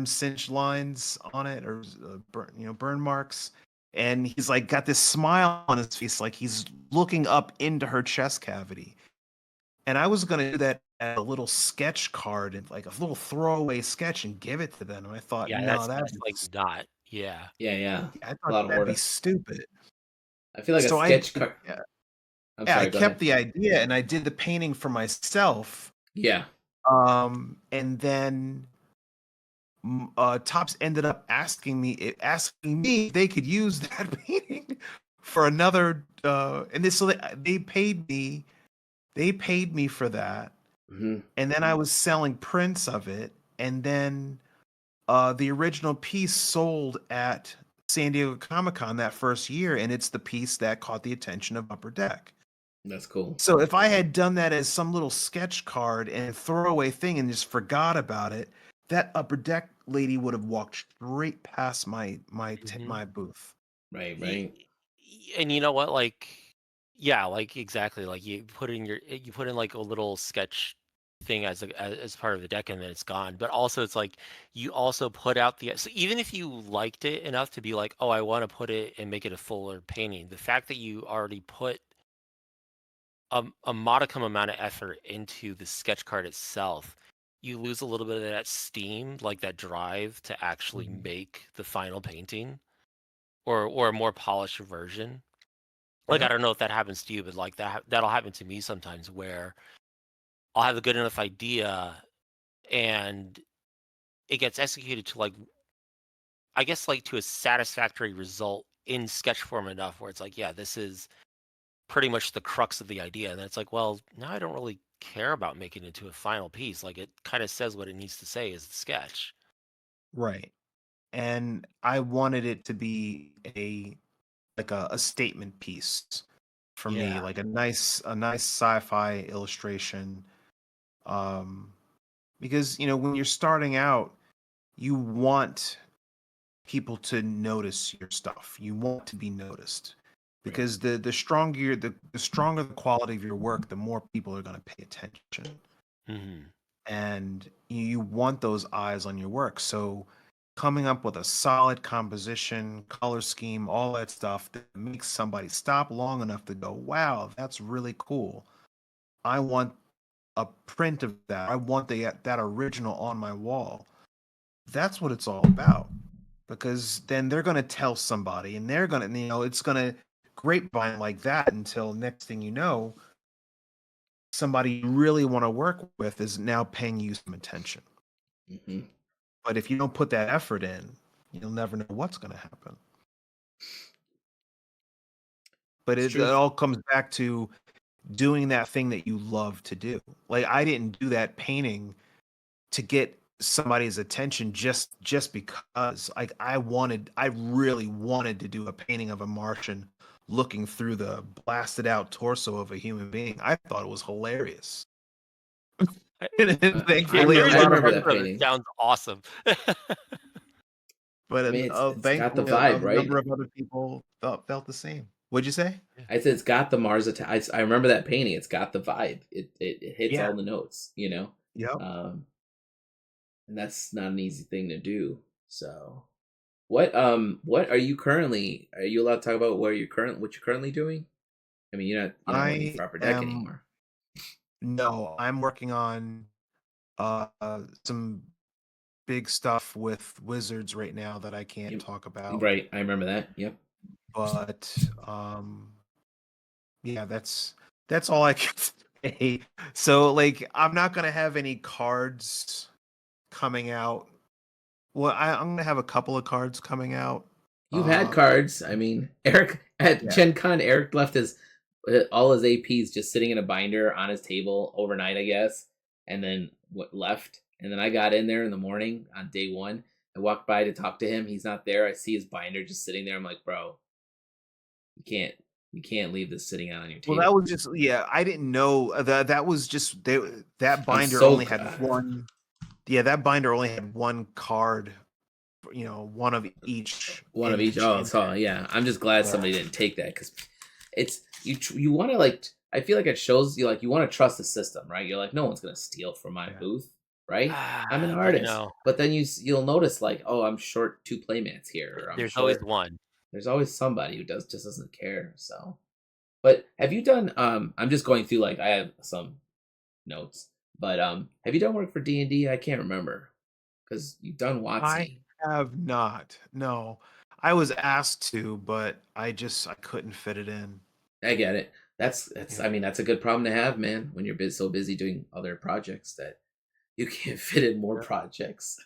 singed lines on it, or burn marks. And he's like got this smile on his face, like he's looking up into her chest cavity. And I was gonna do that as a little sketch card and like a little throwaway sketch and give it to them. And I thought, Yeah, no, that's like not. Yeah. Yeah. I A thought lot of that'd be work. stupid. I feel like a So sketch card. yeah, I'm I sorry. Go kept ahead. the idea and I did the painting for myself. Yeah. And then Tops ended up asking me if they could use that painting for another. And this, so they paid me for that. Hmm. And then I was selling prints of it, and then the original piece sold at San Diego Comic-Con that first year, and it's the piece that caught the attention of Upper Deck. That's cool. So if I had done that as some little sketch card and throwaway thing and just forgot about it, that Upper Deck lady would have walked straight past my Mhm. booth. Right. Y- Right. And you know what? Like, yeah, like exactly. Like you put in like a little sketch thing as part of the deck, and then it's gone. But also, it's like you also put out so even if you liked it enough to be like, oh, I want to put it and make it a fuller painting. The fact that you already put a modicum amount of effort into the sketch card itself, you lose a little bit of that steam, like that drive to actually Mhm. make the final painting or a more polished version. Like, I Yep. don't know if that happens to you, but like that'll happen to me sometimes where I'll have a good enough idea and it gets executed to like I guess like to a satisfactory result in sketch form enough where it's like, yeah, this is pretty much the crux of the idea. And then it's like, well, now I don't really care about making it into a final piece. Like it kind of says what it needs to say as the sketch. Right. And I wanted it to be a statement piece for me, Yeah. like a nice sci-fi illustration. Um, because when you're starting out, you want people to notice your stuff. You want to be noticed, Right. because the stronger the quality of your work, the more people are going to pay attention, Hmm. and you want those eyes on your work. So coming up with a solid composition, color scheme, all that stuff that makes somebody stop long enough to go, wow, that's really cool. I want a print of that. I want that original on my wall. That's what it's all about. Because then they're going to tell somebody, and they're going to, it's going to grapevine like that until next thing you know, somebody you really want to work with is now paying you some attention. Hmm. But if you don't put that effort in, you'll never know what's going to happen. But It's it true. all comes back to doing that thing that you love to do. Like, I didn't do that painting to get somebody's attention just because I really wanted to do a painting of a Martian looking through the blasted out torso of a human being. I thought it was hilarious. And thankfully a Hearing I the lot of remember other, that description of it painting. sounds awesome. but I mean, it's got the thankfully a vibe, number right? of other people felt the same. What'd you say? I said it's got the Mars attack. I remember that painting. It's got the vibe. It hits Yeah. all the notes. Yep. Um, and that's not an easy thing to do. So, what are you currently? Are you allowed to talk about what you're currently doing? I mean, you're not working I for Upper Deck am anymore. No, I'm working on uh some big stuff with Wizards right now that I can't You, talk about. right, I remember that. Yep. But yeah, that's all I can say. So like I'm not gonna have any cards coming out Well, I'm gonna have a couple of cards coming out. You've had Uh, cards. I mean, Eric at yeah. Gen Con, Eric left his all his APs just sitting in a binder on his table overnight, I guess, and then left. And then I got in there in the morning on day one. I walked by to talk to him. He's not there. I see his binder just sitting there. I'm like, bro, you can't you can't leave this sitting out on your Well, that table. was just I didn't know that was just that I'm binder so only had one. Yeah, that binder only had one card. One of each one of each. image. Oh, And so yeah, I'm just glad yeah, somebody didn't take that because it's you want to like. I feel like it shows you like you want to trust the system, right? You're like, no one's gonna steal from my yeah. booth, right? I'm an But artist, but then you'll notice like, oh, I'm short 2 playmats here, or I'm there's always short. one. There's always somebody who just doesn't care. So, but have you done? I'm just going through like I have some notes, but have you done work for D&D? I can't remember because you've done I WotC. have not. No, I was asked to, but I couldn't fit it in. I get it. That's. Yeah. I mean, that's a good problem to have, man. When you're so busy doing other projects that you can't fit in more Yeah. projects.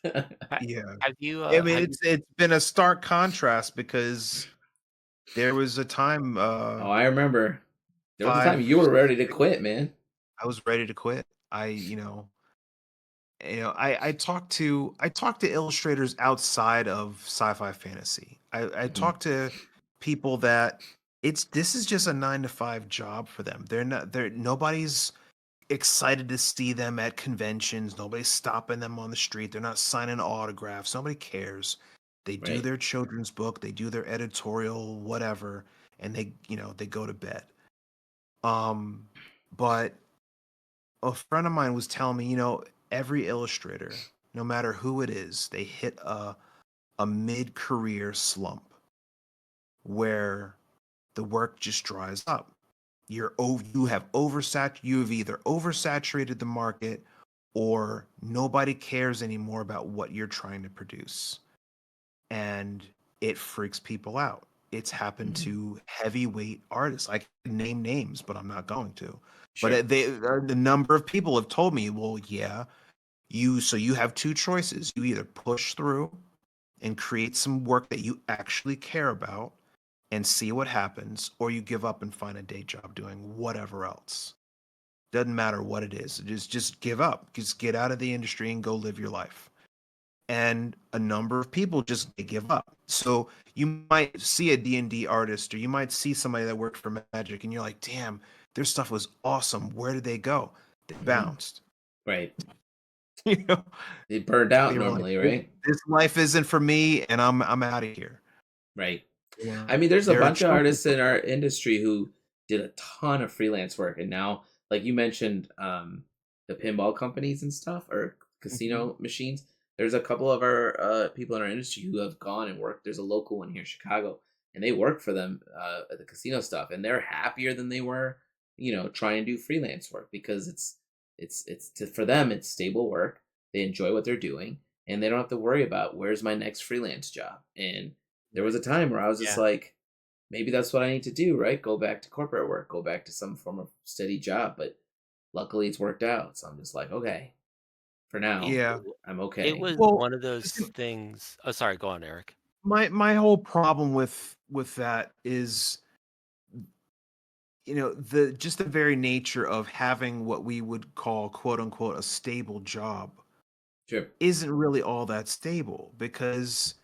Yeah. Have you? I mean, Have it's been a stark contrast because there was a time, Oh, I remember. There was a time five, you were ready to 6 quit, man. I was ready to quit. I talked to illustrators outside of sci-fi fantasy. I Mhm. talked to people that this is just a 9 to 5 job for them. Nobody's excited to see them at conventions. Nobody's stopping them on the street. They're not signing autographs. Nobody cares. They do Right. their children's book, they do their editorial, whatever, and they go to bed. But a friend of mine was telling me, every illustrator, no matter who it is, they hit a mid-career slump where the work just dries up. You've either oversaturated the market or nobody cares anymore about what you're trying to produce. And it freaks people out. It's happened Mhm. to heavyweight artists. I can name names, but I'm not going to. Sure. But the number of people have told me, well, yeah, you have two choices. You either push through and create some work that you actually care about and see what happens, or you give up and find a day job doing whatever else. Doesn't matter what it is. Just give up. Just get out of the industry and go live your life. And a number of people just give up. So you might see a D&D artist, or you might see somebody that worked for Magic, and you're like, damn, their stuff was awesome. Where did they go? They bounced. Right. You know, They burned out they were like, normally, this, right? this life isn't for me, and I'm out of here. Right. Or I mean, there's a there are bunch of children. artists in our industry who did a ton of freelance work, and now, like you mentioned, the pinball companies and stuff, or Mhm. casino machines. There's a couple of our people in our industry who have gone and worked. There's a local one here in Chicago, and they work for them at the casino stuff, and they're happier than they were, trying to do freelance work because for them it's stable work. They enjoy what they're doing, and they don't have to worry about where's my next freelance job. And there was a time where I was just Yeah. like, maybe that's what I need to do, right? Go back to corporate work, go back to some form of steady job. But luckily it's worked out. So I'm just like, okay, for now, Yeah. I'm It okay. was Well, one of those things. Oh, sorry. Go on, Eric. my whole problem with that is, the just the very nature of having what we would call, quote unquote, a stable job Sure. isn't really all that stable, because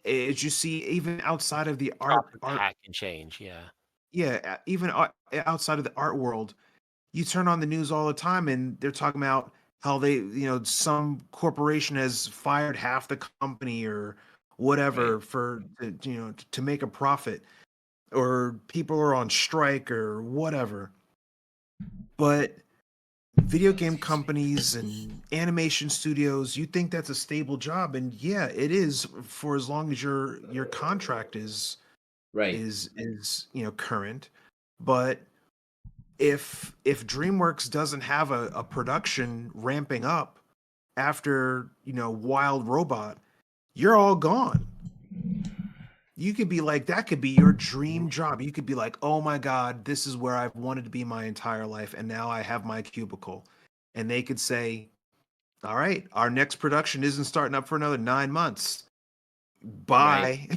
as you see, even outside of the Chop art and art pack and change. Yeah. yeah, even outside of the art world, you turn on the news all the time and they're talking about how some corporation has fired half the company or Right. whatever to make a profit, or people are on strike or whatever. But video game companies and animation studios, you think that's a stable job, and yeah, it is, for as long as your contract Right. is current. But if DreamWorks doesn't have a production ramping up after Wild Robot, you're all gone. You could be like, that could be your dream job. You could be like, oh my god, this is where I've wanted to be my entire life, and now I have my cubicle. And they could say, All right, our next production isn't starting up for another 9 months. Right. Bye.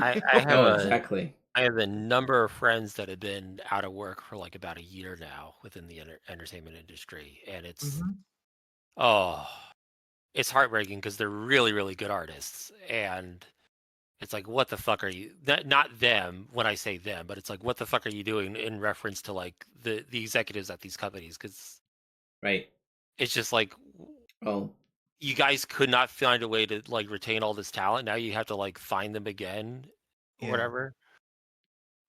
I have No, a exactly. I have a number of friends that have been out of work for like about a year now within the entertainment industry, and Mhm. oh, it's heartbreaking because they're really, really good artists, and it's like, what the fuck are you? Not them when I say them, but it's like, what the fuck are you doing in reference to like the executives at these companies? Because Right. it's just like Oh, you guys could not find a way to like retain all this talent. Now you have to like find them again, or Yeah. whatever.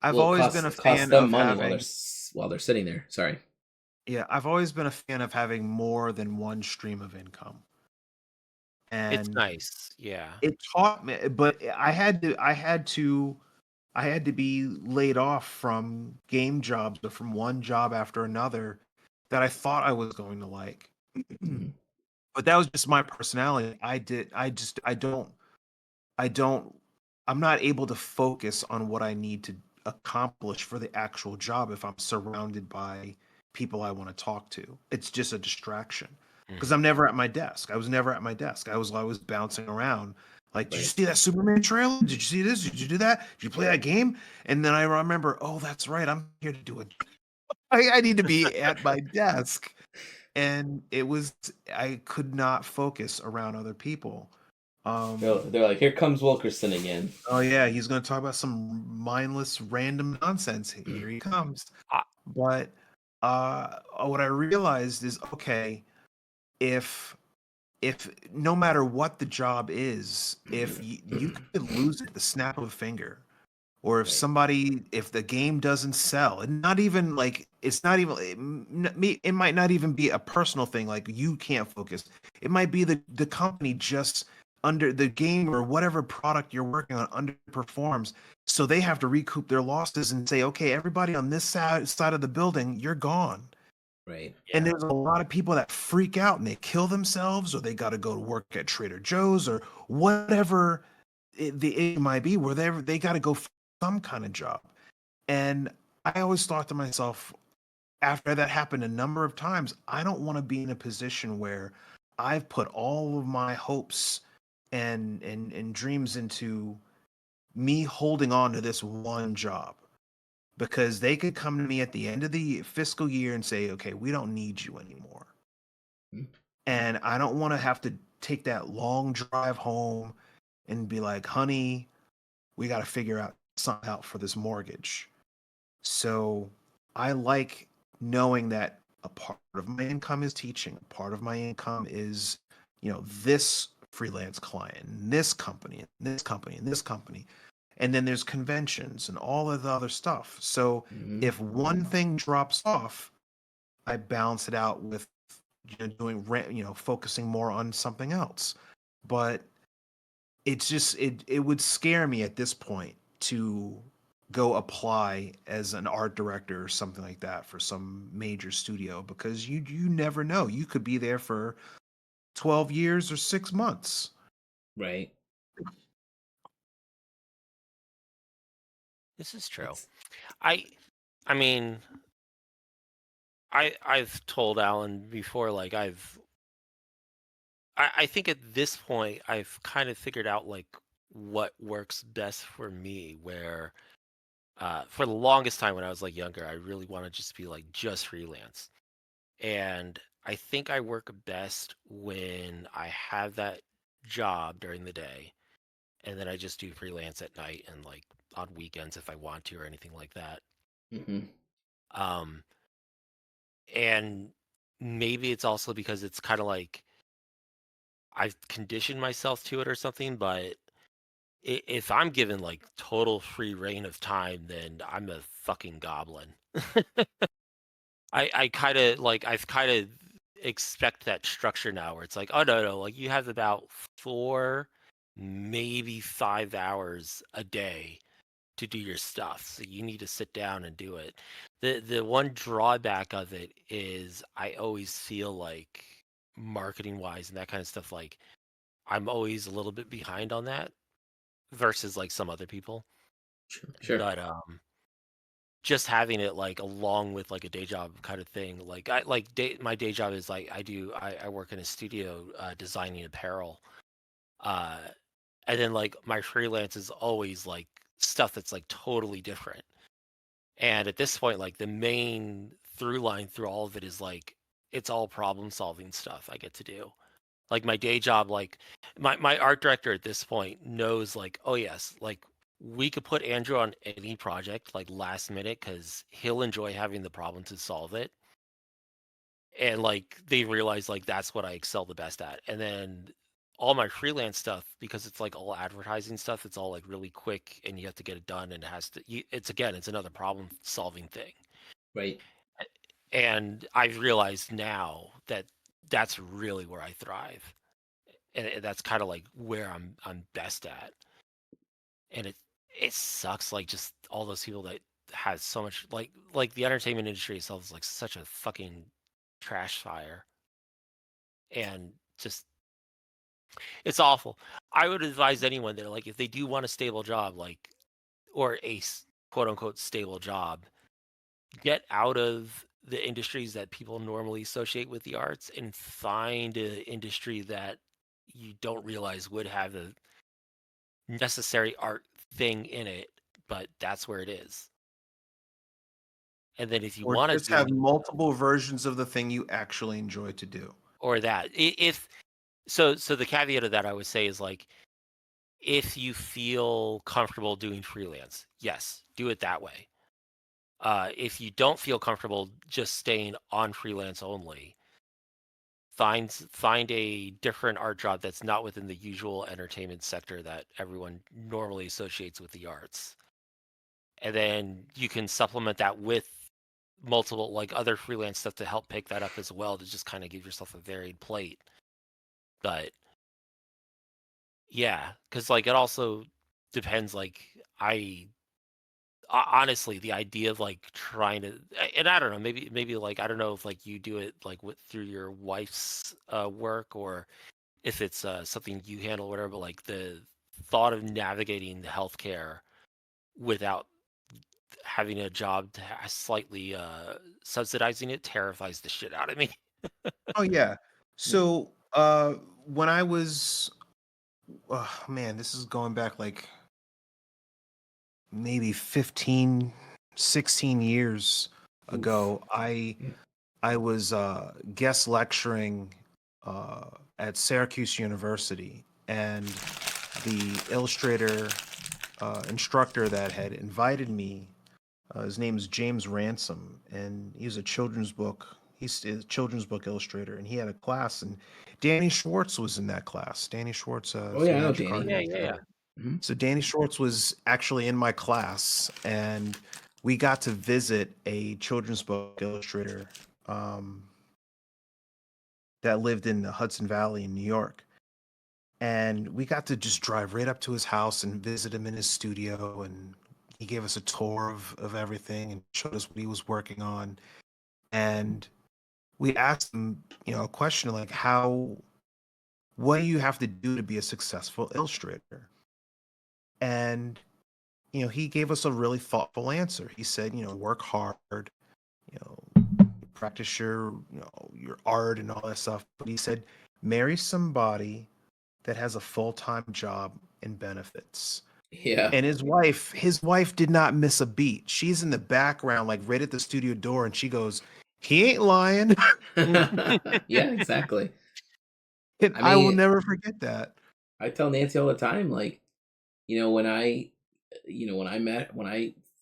I've well, always been a it costs fan them of money having while they're sitting there. Sorry. yeah, I've always been a fan of having more than one stream of income. It's And nice, yeah. it taught me, but I had to be laid off from game jobs or from one job after another that I thought I was going to like. Mhm. But that was just my personality. I don't I'm not able to focus on what I need to accomplish for the actual job if I'm surrounded by people I want to talk to. It's just a distraction because Mhm. I'm never at my desk. I was never at my desk. I was always bouncing around. Like, did you Right. see that Superman trailer? Did you see this? Did you do that? Did you play that game? And then I remember, oh, that's right. I'm here to do it. I need to be at my desk. And I could not focus around other people. They're like, here comes Wilkerson again. Oh yeah, he's going to talk about some mindless, random nonsense. Here he comes. I But what I realized is, okay, if no matter what the job is, if you could lose it at the snap of a finger, or Right. if the game doesn't sell, and not even like it's not even it might not even be a personal thing, like you can't focus. It might be the company just under the game or whatever product you're working on underperforms, so they have to recoup their losses and say, okay, everybody on this side of the building, you're gone. Right. And yeah. there's a lot of people that freak out and they kill themselves, or they got to go to work at Trader Joe's or whatever it might be, where they got to go some kind of job. And I always thought to myself, after that happened a number of times, I don't want to be in a position where I've put all of my hopes and dreams into me holding on to this one job, because they could come to me at the end of the fiscal year and say, okay, we don't need you anymore. Mm. And I don't want to have to take that long drive home and be like, honey, we got to figure out something out for this mortgage. So I like knowing that a part of my income is teaching, a part of my income is, this freelance client, and this company, and this company, and this company. And then there's conventions and all of the other stuff. So Mhm. if one thing drops off, I balance it out with focusing more on something else. But it's just it would scare me at this point to go apply as an art director or something like that for some major studio, because you never know. You could be there for 12 years or 6 months. Right. This is true. It's I I mean, I've told Alan before, like I think at this point I've kind of figured out like what works best for me, where for the longest time when I was like younger, I really want to just be like just freelance. And I think I work best when I have that job during the day, and then I just do freelance at night and like on weekends if I want to or anything like that. mhm. Um and maybe it's also because it's kind of like I've conditioned myself to it or something, but if I'm given like total free reign of time, then I'm a fucking goblin. I kind of like I've kind of expect that structure now, where it's like, oh no, like you have about 4, maybe 5 hours a day to do your stuff, so you need to sit down and do it. The one drawback of it is I always feel like, marketing wise and that kind of stuff, like I'm always a little bit behind on that versus like some other people. Sure. Sure. But just having it like along with like a day job kind of thing. Like my day job is like I work in a studio designing apparel. Uh, and then like my freelance is always like stuff that's like totally different. And at this point, like the main through line through all of it is like it's all problem solving stuff I get to do. Like my day job, like my art director at this point knows like, oh yes, like we could put Andrew on any project like last minute because he'll enjoy having the problem to solve it. And like they realize like that's what I excel the best at. And then all my freelance stuff, because it's like all advertising stuff, it's all like really quick and you have to get it done and it has to it's again, it's another problem solving thing. Right. And I've realized now that that's really where I thrive. And that's kind of like where I'm best at. And it sucks like just all those people that has so much like the entertainment industry itself is like such a fucking trash fire. And just it's awful. I would advise anyone that like if they do want a stable job, like or quote unquote stable job, get out of the industries that people normally associate with the arts and find an industry that you don't realize would have the necessary art thing in it, but that's where it is. And then if you Or want to just do have multiple versions of the thing you actually enjoy to do. or that if so the caveat of that I would say is like if you feel comfortable doing freelance, yes, do it that way. If you don't feel comfortable just staying on freelance only, find a different art job that's not within the usual entertainment sector that everyone normally associates with the arts. And then you can supplement that with multiple like other freelance stuff to help pick that up as well to just kind of give yourself a varied plate. But yeah, because like it also depends. Like honestly, the idea of like trying to, and I don't know, maybe like I don't know if like you do it like through your wife's work or if it's something you handle, whatever. But like the thought of navigating the healthcare without having a job to slightly subsidizing it terrifies the shit out of me. Oh yeah. So when I was oh man, this is going back like maybe 15, 16 years ago. I was guest lecturing at Syracuse University, and the illustrator instructor that had invited me, his name is James Ransom, and he's a children's book. He's a children's book illustrator, and he had a class, and Danny Schwartz was in that class. Danny Schwartz Oh from yeah, I know Magic Danny. Art. Yeah. Hmm. So Danny Schwartz was actually in my class, and we got to visit a children's book illustrator um, that lived in the Hudson Valley in New York. And we got to just drive right up to his house and visit him in his studio. And he gave us a tour of everything and showed us what he was working on. And we asked him, a question like, what do you have to do to be a successful illustrator? And he gave us a really thoughtful answer. He said, work hard, you know, practice your art and all that stuff. But he said, marry somebody that has a full-time job and benefits. Yeah. And his wife did not miss a beat. She's in the background, like right at the studio door, and she goes, "He ain't lying." Yeah, exactly. And I I will mean, never forget that. I tell Nancy all the time, like, when I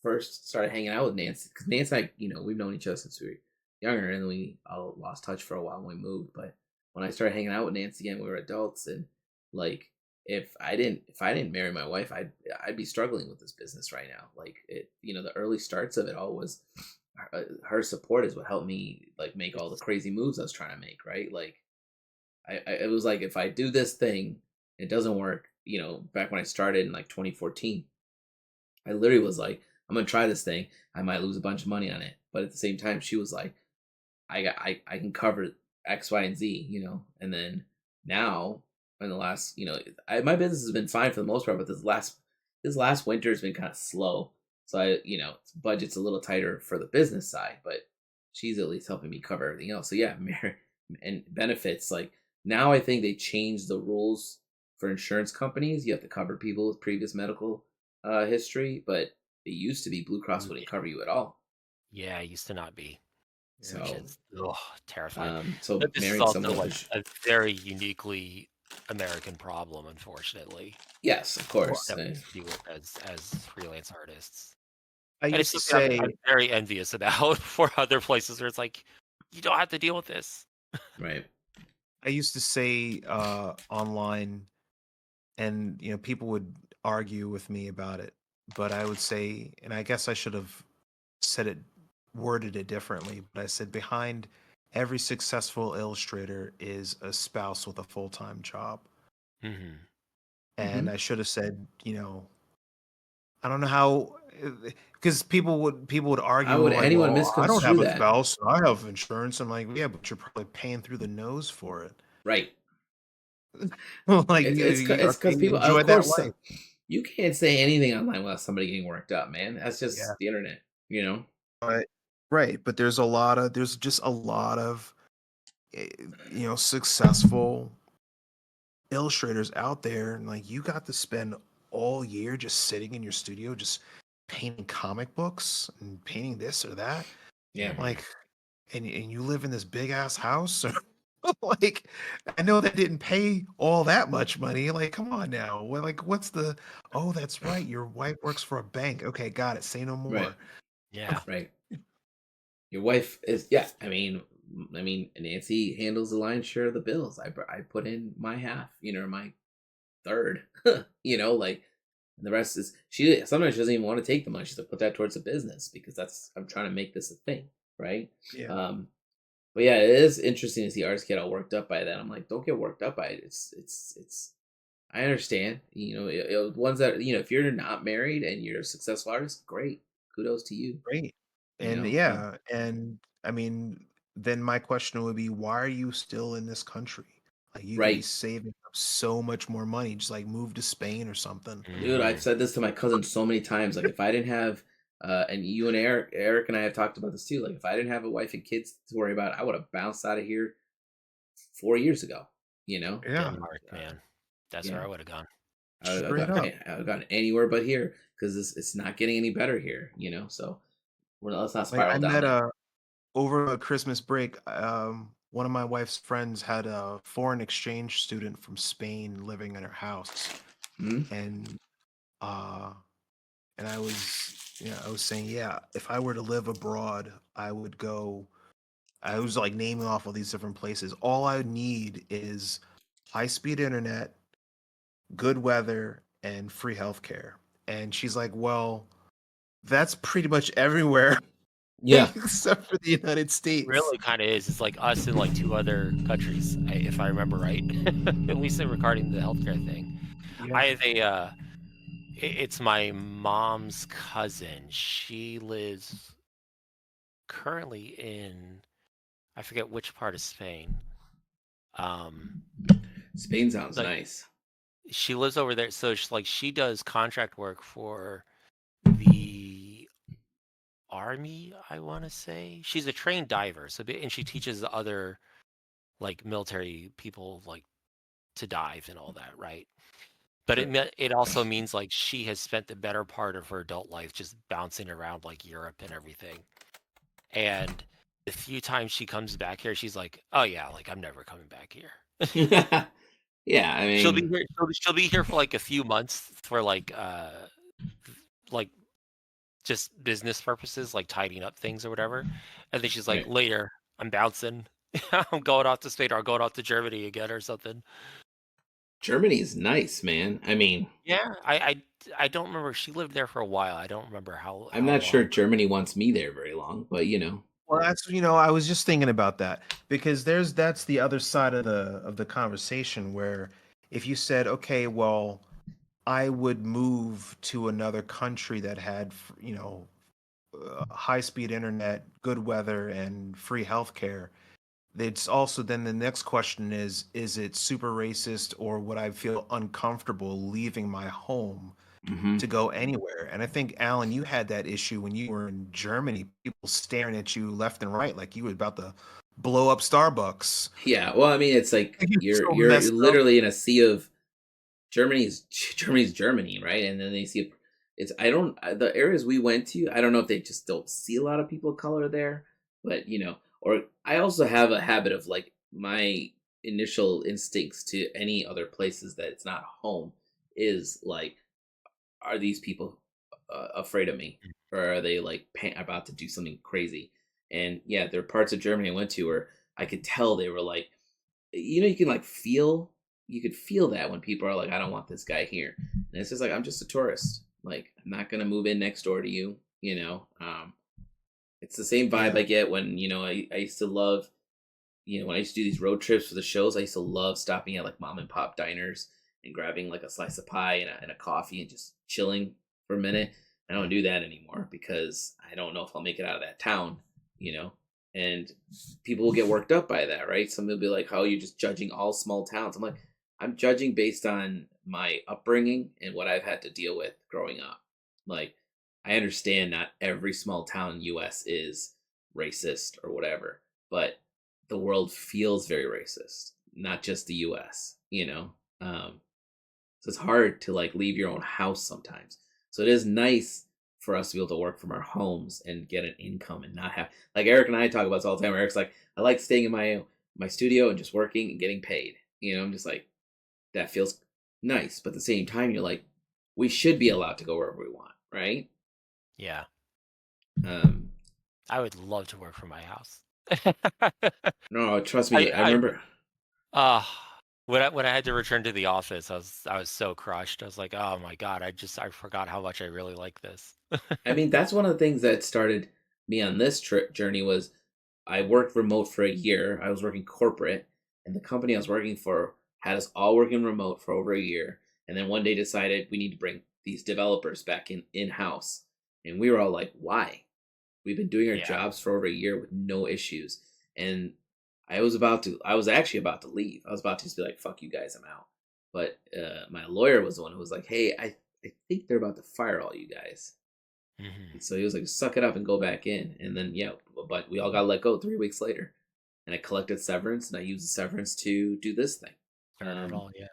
first started hanging out with Nancy, because Nancy and I, we've known each other since we were younger, and then we all lost touch for a while when we moved. But when I started hanging out with Nancy again, we were adults, and like, if I didn't marry my wife, I'd be struggling with this business right now. Like the early starts of it all was her support is what helped me like make all the crazy moves I was trying to make. Right, like it was like if I do this thing, it doesn't work. Back when I started in like 2014, I literally was like, I'm gonna try this thing. I might lose a bunch of money on it, but at the same time, she was like, I can cover X, Y, and Z. And then now in the last, my business has been fine for the most part, but this last winter has been kind of slow. So budget's a little tighter for the business side, but she's at least helping me cover everything else. So yeah, and benefits, like now I think they changed the rules for insurance companies. You have to cover people with previous medical history, but it used to be Blue Cross wouldn't cover you at all. Yeah, it used to not be, which So is terrifying. so But this is marrying also someone like a very uniquely American problem, unfortunately, yes, of course. that we have to deal with as freelance artists. I And it's used to something I'm say, very envious about for other places where it's like, you don't have to deal with this. Right. online, and people would argue with me about it, but I would say, and I guess I should have worded it differently, but I said behind every successful illustrator is a spouse with a full-time job. Mm-hmm. And I should have said, I don't know how, because people would How argue would like, anyone well, I don't have misconstrue a that? spouse, I have insurance. I'm like, yeah, but you're probably paying through the nose for it. Right. Like, It's okay, because people, of enjoy that course, life. you can't say anything online without somebody getting worked up, man. That's Yeah. just the internet, But right, but there's just a lot of successful illustrators out there, and like you got to spend all year just sitting in your studio just painting comic books and painting this or that. Yeah. Like, and you live in this big ass house. Like, I know that didn't pay all that much money. Like, come on now. What's the? Oh, that's right. Your wife works for a bank. Okay, got it. Say no more. Right. Yeah. Right. Your wife is, yeah. I mean, Nancy handles the lion's share of the bills. I put in my half, my third, like, and the rest is she. Sometimes she doesn't even want to take the money. She's like, put that towards the business because I'm trying to make this a thing, right? Yeah. But yeah, it is interesting to see artists get all worked up by that. I'm like, don't get worked up by it. It's. I understand, ones that if you're not married and you're a successful artist, great, kudos to you. Great. You And know, yeah, and I mean, then my question would be, why are you still in this country? Like, you could be right, saving up so much more money. Just like move to Spain or something. dude. I've Mm-hmm. said this to my cousin so many times. Like, if I didn't have, and you and Eric and I have talked about this too. Like, if I didn't have a wife and kids to worry about, I would have bounced out of here 4 years ago. Yeah, Denmark, man. That's where Yeah, I would have gone. straight up. I've gone anywhere but here because it's not getting any better here. So let's not Like, I spiral down met there. over a Christmas break, one of my wife's friends had a foreign exchange student from Spain living in her house, Hmm. and uh, and I was, I was saying, yeah, if I were to live abroad, I would go. I was like naming off all these different places. All I need is high speed internet, good weather, and free healthcare. And she's like, well, that's pretty much everywhere Yeah, except for the United States. Really kind of is. It's like us in like 2 other countries, if I remember right. At least regarding the healthcare thing. I have it's my mom's cousin. She lives currently in, I forget which part of Spain. Spain sounds Like nice. she lives over there, so she does contract work for the army, I want to say. She's a trained diver, and she teaches the other like military people like to dive and all that, right? But Sure. it also means like she has spent the better part of her adult life just bouncing around like Europe and everything. And the few times she comes back here, she's like, "Oh yeah, like I'm never coming back here." Yeah, I She'll be mean, here. She'll be here for like a few months for like just business purposes, like tidying up things or whatever. And then she's like, right. "Later, I'm bouncing. I'm going off to Spain or I'm going off to Germany again or something." Germany's nice, man. I mean, Yeah, I don't remember. She lived there for a while. I don't remember I'm how not sure long. Germany wants me there very long, but Well, that's, I was just thinking about that because that's the other side of the conversation where if you said, okay, well, I would move to another country that had, high speed internet, good weather, and free healthcare. It's also then the next question is it super racist or would I feel uncomfortable leaving my home Hmm. to go anywhere. And I think, Alan, you had that issue when you were in Germany, people staring at you left and right like you were about to blow up Starbucks. Yeah, well, I mean, it's like Like, you're so you're messed up. literally in a sea of Germany's Germany, right? And then they see it's I don't the areas we went to, I don't know if they just don't see a lot of people of color there, but or I also have a habit of like my initial instincts to any other places that it's not home is like, are these people afraid of me, or are they like about to do something crazy? And yeah, there are parts of Germany I went to where I could tell they were like, you can like feel, you could feel that when people are like, I don't want this guy here. And it's just like, I'm just a tourist. Like, I'm not gonna move in next door to you. It's the same vibe Yeah. I get when I used to love, when I used to do these road trips for the shows. I used to love stopping at like mom and pop diners and grabbing like a slice of pie and a coffee and just chilling for a minute. I don't do that anymore because I don't know if I'll make it out of that town, you know. And people will get worked up by that, right? Some will be like, "How you're just judging all small towns?" I'm like, I'm judging based on my upbringing and what I've had to deal with growing up. Like, I understand not every small town in U.S. is racist or whatever, but the world feels very racist, not just the U.S. So it's hard to like leave your own house sometimes. So it is nice for us to be able to work from our homes and get an income and not have, like, Eric and I talk about this all the time. Eric's like, I like staying in my studio and just working and getting paid. I'm just like, that feels nice, but at the same time, you're like, we should be allowed to go wherever we want, right? Yeah. Um, I would love to work from my house. no, trust me. I remember. Uh when I had to return to the office, I was so crushed. I was like, "Oh my God, I forgot how much I really like this." I mean, that's one of the things that started me on this journey was I worked remote for a year. I was working corporate, and the company I was working for had us all working remote for over a year. And then one day decided we need to bring these developers back in house, and we were all like, "Why? We've been doing our Yeah. jobs for over a year with no issues." And I was actually about to leave. I was about to just be like, "Fuck you guys, I'm out." But my lawyer was the one who was like, "Hey, I think they're about to fire all you guys." Mhm. So he was like, suck it up and go back in. And then, yeah, but we all got let go 3 weeks later. And I collected severance and I used the severance to do this thing. Earn it all, yeah.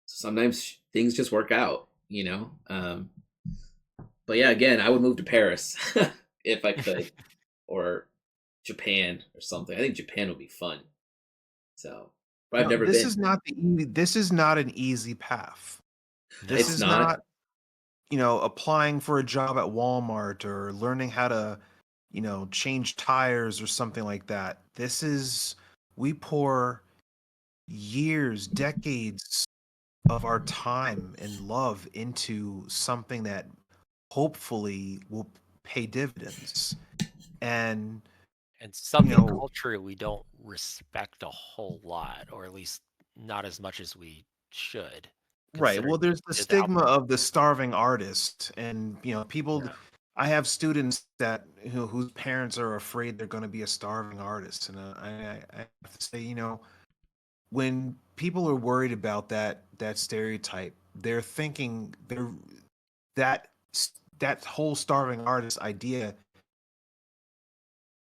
So sometimes things just work out, but yeah, again, I would move to Paris if I could, or Japan or something. I think Japan would be fun. So, but I've No, never this been. is not this is not an easy path. This It's is not. not, applying for a job at Walmart or learning how to, change tires or something like that. We pour years, decades of our time and love into something that hopefully will pay dividends. And, And you something know, culturally we don't respect a whole lot, or at least not as much as we should, right. considering Well, there's the the stigma output. of the starving artist, and people. Yeah. I have students that whose parents are afraid they're going to be a starving artist, and I have to say, when people are worried about that stereotype, they're thinking that that whole starving artist idea.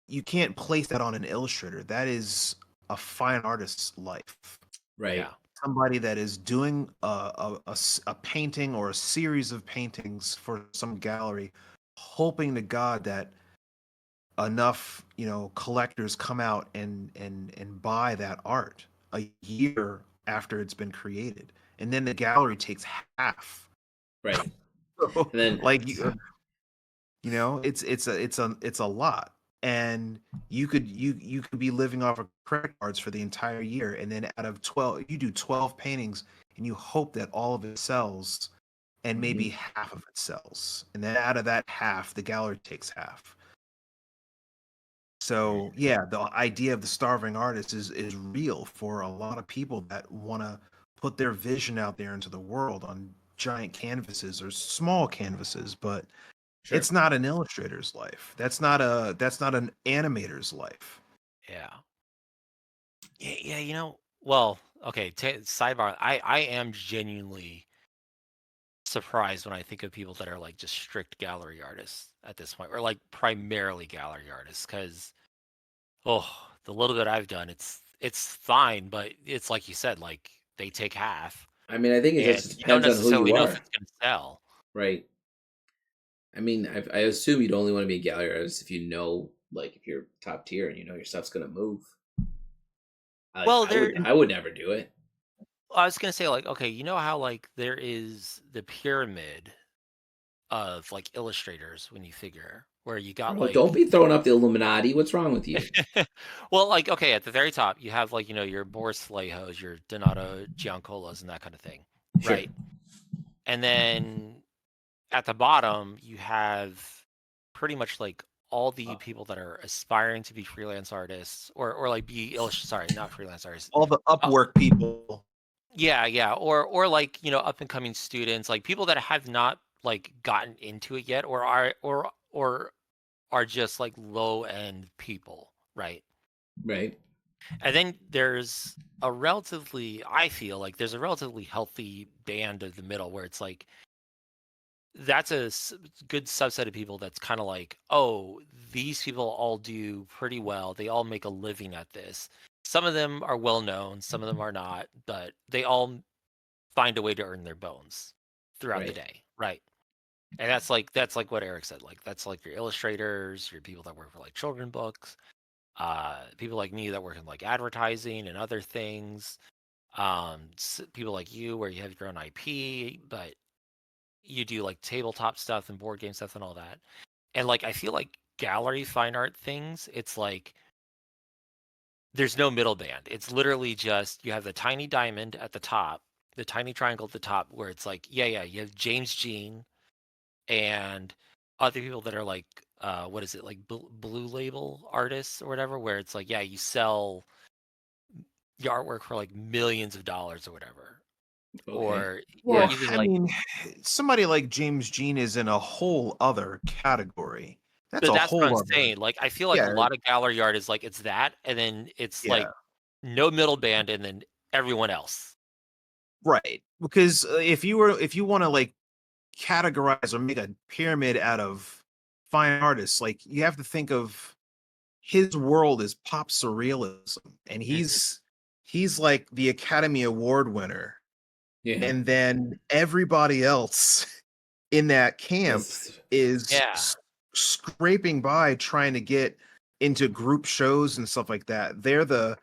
You can't place that on an illustrator. That is a fine artist's life. Right. Yeah. Somebody that is doing a painting or a series of paintings for some gallery, hoping to God that enough collectors come out and buy that art a year after it's been created, and then the gallery takes half. Right. So, And then, like it's a lot, and you could be living off of credit cards for the entire year, and then out of 12 you do 12 paintings, and you hope that all of it sells, and maybe mhm, half of it sells, and then out of that half the gallery takes half. Mm. So yeah, the idea of the starving artist is real for a lot of people that want to put their vision out there into the world on giant canvases or small canvases, but sure. it's not an illustrator's life. That's not an animator's life. Yeah. Yeah, well, okay, sidebar. I am genuinely surprised when I think of people that are like just strict gallery artists at this point, or like primarily gallery artists, because the little bit I've done, it's fine, but it's like you said, like they take half, I mean, I think it and just you don't depends on who necessarily you know if are, it's gonna sell. right? I mean, I assume you'd only want to be a gallery artist if you know, like, if you're top tier and you know your stuff's gonna move. Like, Well, I would never do it. I was gonna say, like, okay, you know how like there is the pyramid of like illustrators when you figure where you got Bro, don't like be throwing up the Illuminati. What's wrong with you? well, like, okay, at the very top you have like, your Boris Vallejos, your Donato Giancolos and that kind of thing, Sure. right? And then at the bottom you have pretty much like all the people that are aspiring to be freelance artists or like be sorry, not freelance artists. All the Upwork people. Yeah, or like, up and coming students, like people that have not like gotten into it yet or are just like low end people, right? Right. And then there's I feel like there's a relatively healthy band of the middle where it's like that's a good subset of people that's kind of like, oh, these people all do pretty well. They all make a living at this. Some of them are well known, some of them are not, but they all find a way to earn their bones throughout the Right. day, right? And that's like what Eric said. Like that's like your illustrators, your people that work for like children books, people like me that work in like advertising and other things. People like you where you have your own IP, but you do like tabletop stuff and board game stuff and all that. And like I feel like gallery fine art things, it's like there's no middle band. It's literally just you have the tiny diamond at the top, the tiny triangle at the top, where it's like, yeah, you have James Jean and other people that are like, what is it, like blue label artists or whatever, where it's like, yeah, you sell your artwork for like millions of dollars or whatever. Okay. Or Well, even I like, mean, somebody like James Jean is in a whole other category. That's but a that's what I'm whole other. saying. Like, I feel like a Yeah, lot of gallery art is like, it's that, and then it's yeah, like no middle band, and then everyone else. right. Because if you want to like categorize or make a pyramid out of fine artists, like you have to think of his world is pop surrealism, and Mhm. he's like the Academy Award winner, Yeah. and then everybody else in that camp It's, is Yeah. scraping by trying to get into group shows and stuff like that. They're the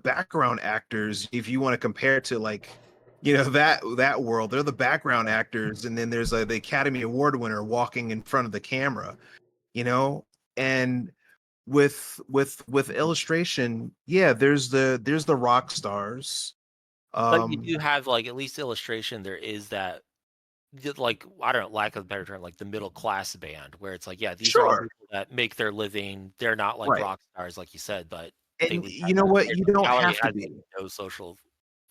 background actors if you want to compare to like that world. They're the background actors, and then there's the Academy Award winner walking in front of the camera, and with illustration, yeah, there's the rock stars. But you um do have like at least illustration. There is that, like, I don't know, lack of a better term, like the middle class band, where it's like, yeah, these are all sure, people that make their living. They're not like right. rock stars, like you said, but they And would you know what, you the don't gallery have to has like be, no social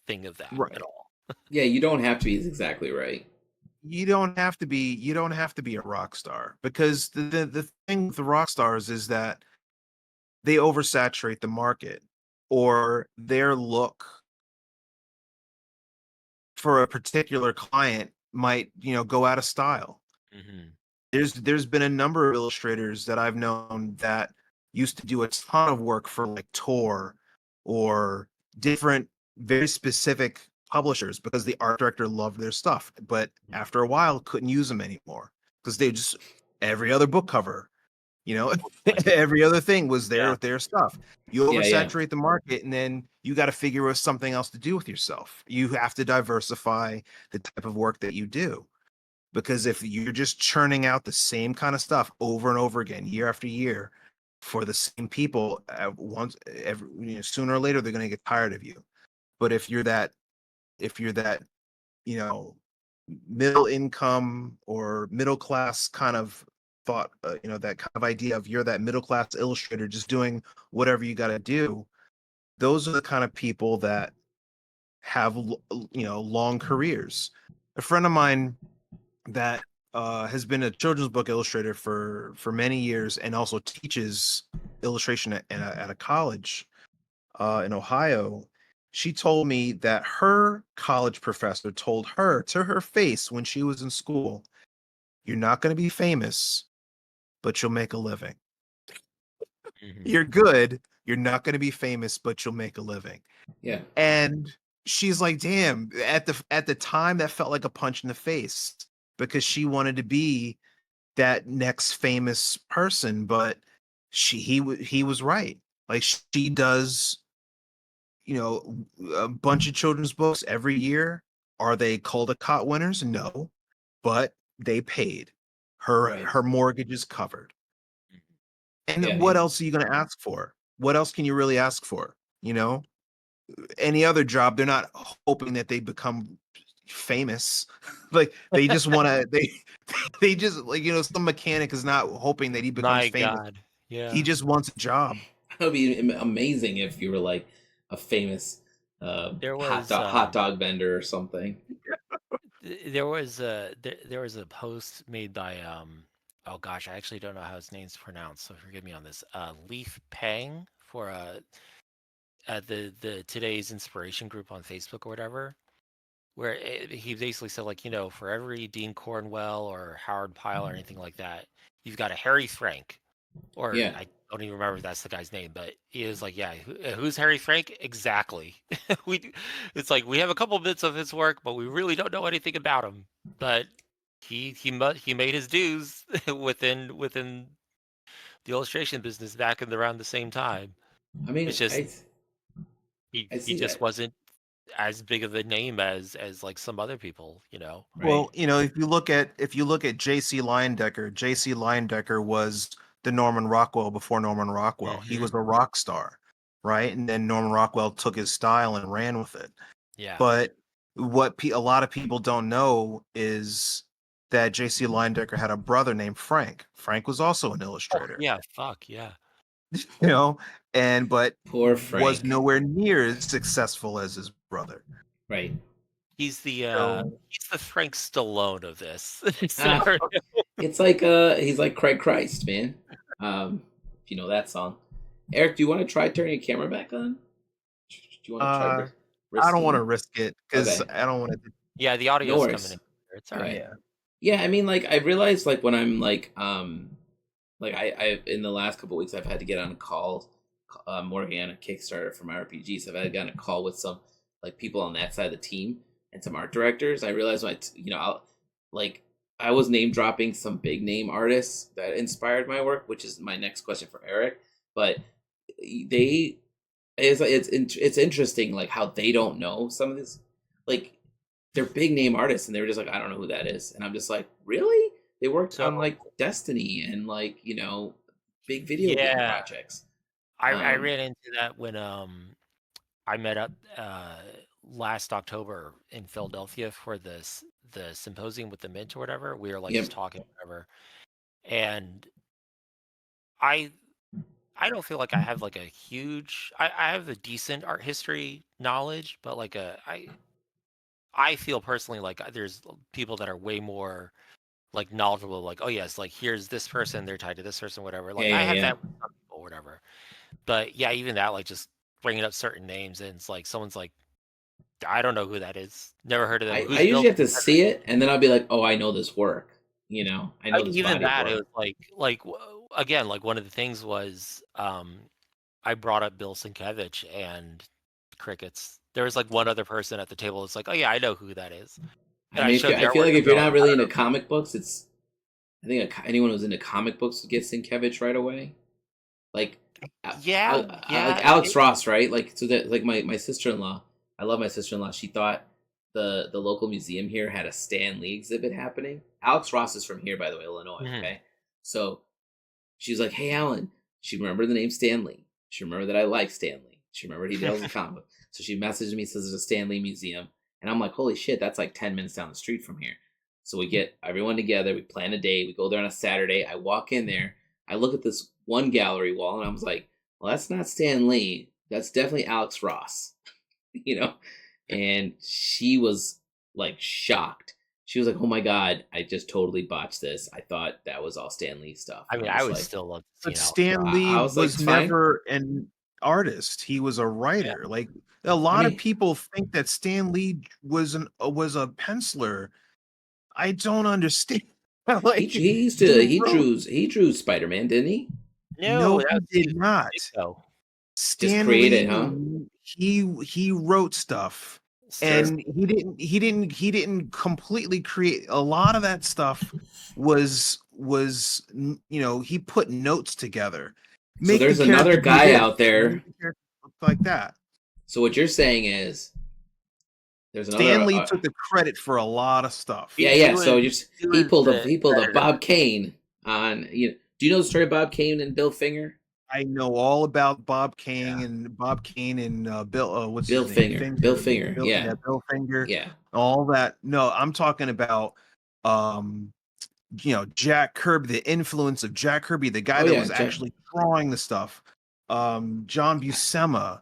thing of that at right. all. yeah, you don't have to be. Is exactly right. You don't have to be a rock star, because the thing with the rock stars is that they oversaturate the market, or their look for a particular client might go out of style. Hmm. There's been a number of illustrators that I've known that used to do a ton of work for like Tor or different very specific publishers because the art director loved their stuff, but after a while couldn't use them anymore because they just every other book cover, you know, Like, every other thing was yeah, their stuff. You Yeah. oversaturate the market, and then you got to figure out something else to do with yourself. You have to diversify the type of work that you do, because if you're just churning out the same kind of stuff over and over again, year after year, for the same people, sooner or later they're going to get tired of you. But if you're that, you know, middle income or middle class kind of thought, that kind of idea of you're that middle class illustrator just doing whatever you got to do, those are the kind of people that have long careers. A friend of mine that has been a children's book illustrator for many years, and also teaches illustration at a college in Ohio. she told me that her college professor told her to her face when she was in school, "You're not going to be famous, but you'll make a living. Mhm. You're good. You're not going to be famous, but you'll make a living." Yeah. And she's like, "Damn!" At the time, that felt like a punch in the face because she wanted to be that next famous person, but he was right. Like she does, a bunch of children's books every year. Are they Caldecott winners? No, but they paid. Right. Her mortgage is covered. And Yeah. what else are you going to ask for? What else can you really ask for? You know, any other job, they're not hoping that they become famous. Like they just want to, they just like, some mechanic is not hoping that he becomes My famous. God. Yeah. He just wants a job. That would be amazing if you were like a famous There was hot dog vendor or something. there was a post made by oh gosh, I actually don't know how his name's pronounced, so forgive me on this. Leaf Pang for the today's inspiration group on Facebook or whatever, where he basically said, like, for every Dean Cornwell or Howard Pyle or anything like that, you've got a Harry Frank, or Yeah. I don't even remember if that's the guy's name, but he was like, yeah, who's Harry Frank? Exactly. It's like we have a couple bits of his work, but we really don't know anything about him. But he made his dues within the illustration business back in around the same time. I mean, It's just I he see just that. wasn't as big of a name as like some other people, Right. Well, if you look at J.C. Leyendecker, J.C. Leyendecker was the Norman Rockwell before Norman Rockwell. He Mhm. was a rock star, right? And then Norman Rockwell took his style and ran with it. Yeah. But what a lot of people don't know is that J.C. Leyendecker had a brother named Frank. Frank was also an Oh, illustrator, yeah, fuck, yeah. but Poor was Frank. nowhere near as successful as his brother. Right. He's the So Frank Stallone of this Ah, scenario. it's like he's like Craig Christ, man. If you know that song. Eric, do you want to try turning your camera back on? Do you want to try I don't want to risking? risk it because Okay. I don't want to. Yeah, the No audio's coming worries. in clear. It's all All right. right. Yeah. Yeah, I mean, like I realized, like when I'm like I in the last couple weeks I've had to get on a call, working on a Kickstarter for my RPGs. I've had to get on a call with some like people on that side of the team and some art directors. I realized like I was name dropping some big name artists that inspired my work, which is my next question for Eric. But they it's interesting like how they don't know some of this, like they're big name artists and they were just like, I don't know who that is, and I'm just like, really? They worked So on like Destiny and like big video game yeah, projects. I ran into that when I met up last October in Philadelphia for the symposium with the Mint or whatever. We were like Yep. just talking whatever, and I I don't feel like I have like a huge. I have a decent art history knowledge, but like I feel personally like there's people that are way more like knowledgeable. Like, oh yes, like here's this person, they're tied to this person, whatever. Yeah, Like I yeah, have yeah. that with some people, or whatever. But yeah, even that, like just bringing up certain names, and it's like someone's like, I don't know who that is, never heard of them. I Who's usually Bill? have to see it and then I'll be like, oh, I know this work. I know this Even body of that, it work. was like again, like one of the things was I brought up Bill Sienkiewicz and crickets. There was like one other person at the table that's like, oh yeah, I know who that is. I And I mean, showed the I feel artwork like and if they're you're like, not I really don't into know. comic books, I think anyone who's into comic books would get Sienkiewicz right away. Like, Yeah, like yeah. Alex Ross, right? Like, so that like my sister in law. I love my sister in law. She thought the local museum here had a Stan Lee exhibit happening. Alex Ross is from here, by the way, Illinois. Mhm. Okay, so she's like, "Hey, Alan." She remembered the name Stan Lee. She remembered that I like Stan Lee. She remembered he does a comic book. So she messaged me, says there's a Stan Lee museum, and I'm like, "Holy shit, that's like 10 minutes down the street from here." So we get everyone together. We plan a day. We go there on a Saturday. I walk in there. I look at this one gallery wall, and I was like, well, that's not Stan Lee. That's definitely Alex Ross, you know? And she was like shocked. She was like, oh my God, I just totally botched this. I thought that was all Stan Lee stuff. I And mean, I'm I just would like, still love to see But an Alex Stan Ross. Lee I was like, was it's fine. never an artist. He was a Yeah. writer. Like a I lot of mean, people think that Stan Lee was a penciler. I don't understand. he Like he used he to wrote. he drew Spider-Man, didn't he? No, No, he that's did not. Ditko. Just Stan create it, Lee, huh? he wrote stuff, Sure. and he didn't completely create. A lot of that stuff was he put notes together, So make the there's another character do guy this, out there. make the character look like that. So what you're saying is there's another. Stan Lee took the credit for a lot of stuff. Yeah, He yeah. was So just he was the he pulled a editor. Bob Kane on. Do you know the story of Bob Kane and Bill Finger? I know all about Yeah. Bob Kane and Bill. What's Bill his name? Finger. Bill Finger. Finger. Bill. Yeah, Yeah, Bill Finger. yeah, All that. No, I'm talking about um Jack Kirby, the influence of Jack Kirby, the guy oh that yeah, was actually drawing the stuff. John Buscema,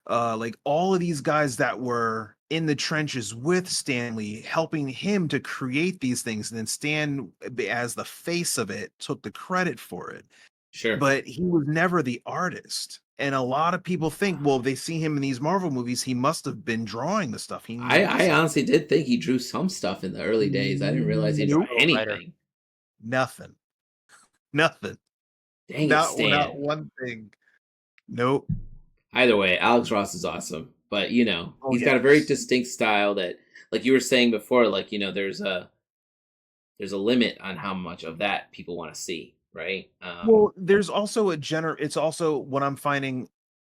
like all of these guys that were in the trenches with Stanley, helping him to create these things, and then Stan, as the face of it, took the credit for it. sure. But he was never the artist. And a lot of people think, well, they see him in these Marvel movies, he must have been drawing the stuff. He I wasn't. honestly did think he drew some stuff in the early days. I didn't realize he drew Nope. Little writer. anything. Nothing. Nothing. Dang it, Not Stan. one thing. Nope. Either way, Alex Ross is awesome, but Oh he's got a very yes. distinct style that, like you were saying before, like there's a limit on how much of that people want to see, right? Well, there's also it's also what I'm finding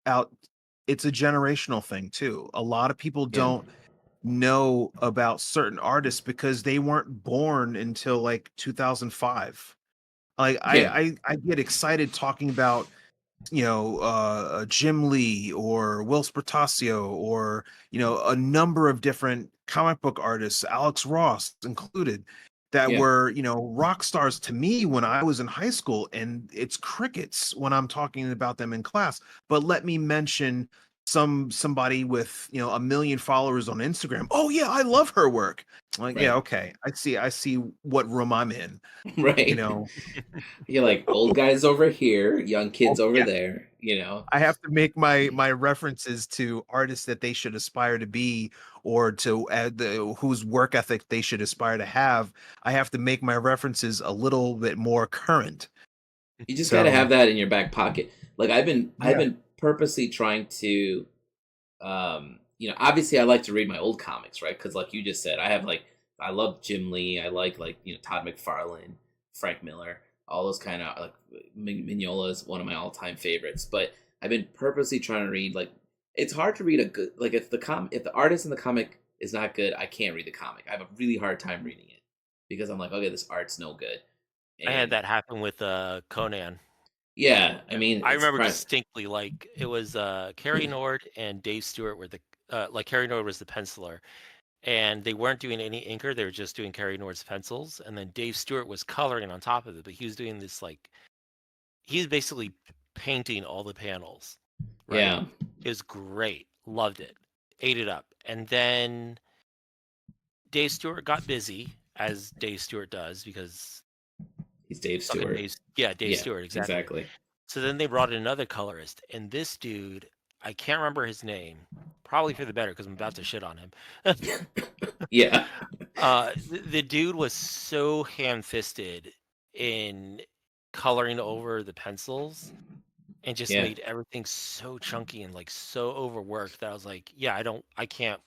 out, it's a generational thing too. A lot of people Yeah, don't know about certain artists because they weren't born until like 2005. Like yeah, I get excited talking about Jim Lee or Will Spertasio or a number of different comic book artists, Alex Ross included, that yeah. were rock stars to me when I was in high school, and it's crickets when I'm talking about them in class. But let me mention somebody with a million followers on Instagram. Oh yeah, I love her work. Like, yeah, Right, okay, I see what room I'm in. You right. know, You're like old guys over here, young oh kids over yeah. there. I have to make my references to artists that they should aspire to be, or to whose work ethic they should aspire to have. I have to make my references a little bit more current. You just got to have So that in your back pocket. Like I've yeah, been purposely trying to, obviously I like to read my old comics, right? Because like you just said, I love Jim Lee. I like Todd McFarlane, Frank Miller, all those kind of like Mignola is one of my all time favorites. But I've been purposely trying to read like it's hard to read a good like if the artist in the comic is not good, I can't read the comic. I have a really hard time reading it because I'm like, okay, this art's no good. I had And that happen with Conan. yeah, I mean, I it's remember prime. distinctly, like it was Kerry Nord and Dave Stewart were the like Kerry Nord was the penciler, and they weren't doing any inker; they were just doing Kerry Nord's pencils, and then Dave Stewart was coloring on top of it, but he was doing this like he was basically painting all the panels, right? Yeah, It was great, loved it, ate it up, and then Dave Stewart got busy, as Dave Stewart does, because he's Dave fucking Stewart. Dave Yeah, Stewart, exactly. exactly. So then they brought in another colorist, and this dude, I can't remember his name, probably for the better because I'm about to shit on him. Yeah, The dude was so ham-fisted in coloring over the pencils and just yeah. made everything so chunky and like so overworked that I was like, yeah, I can't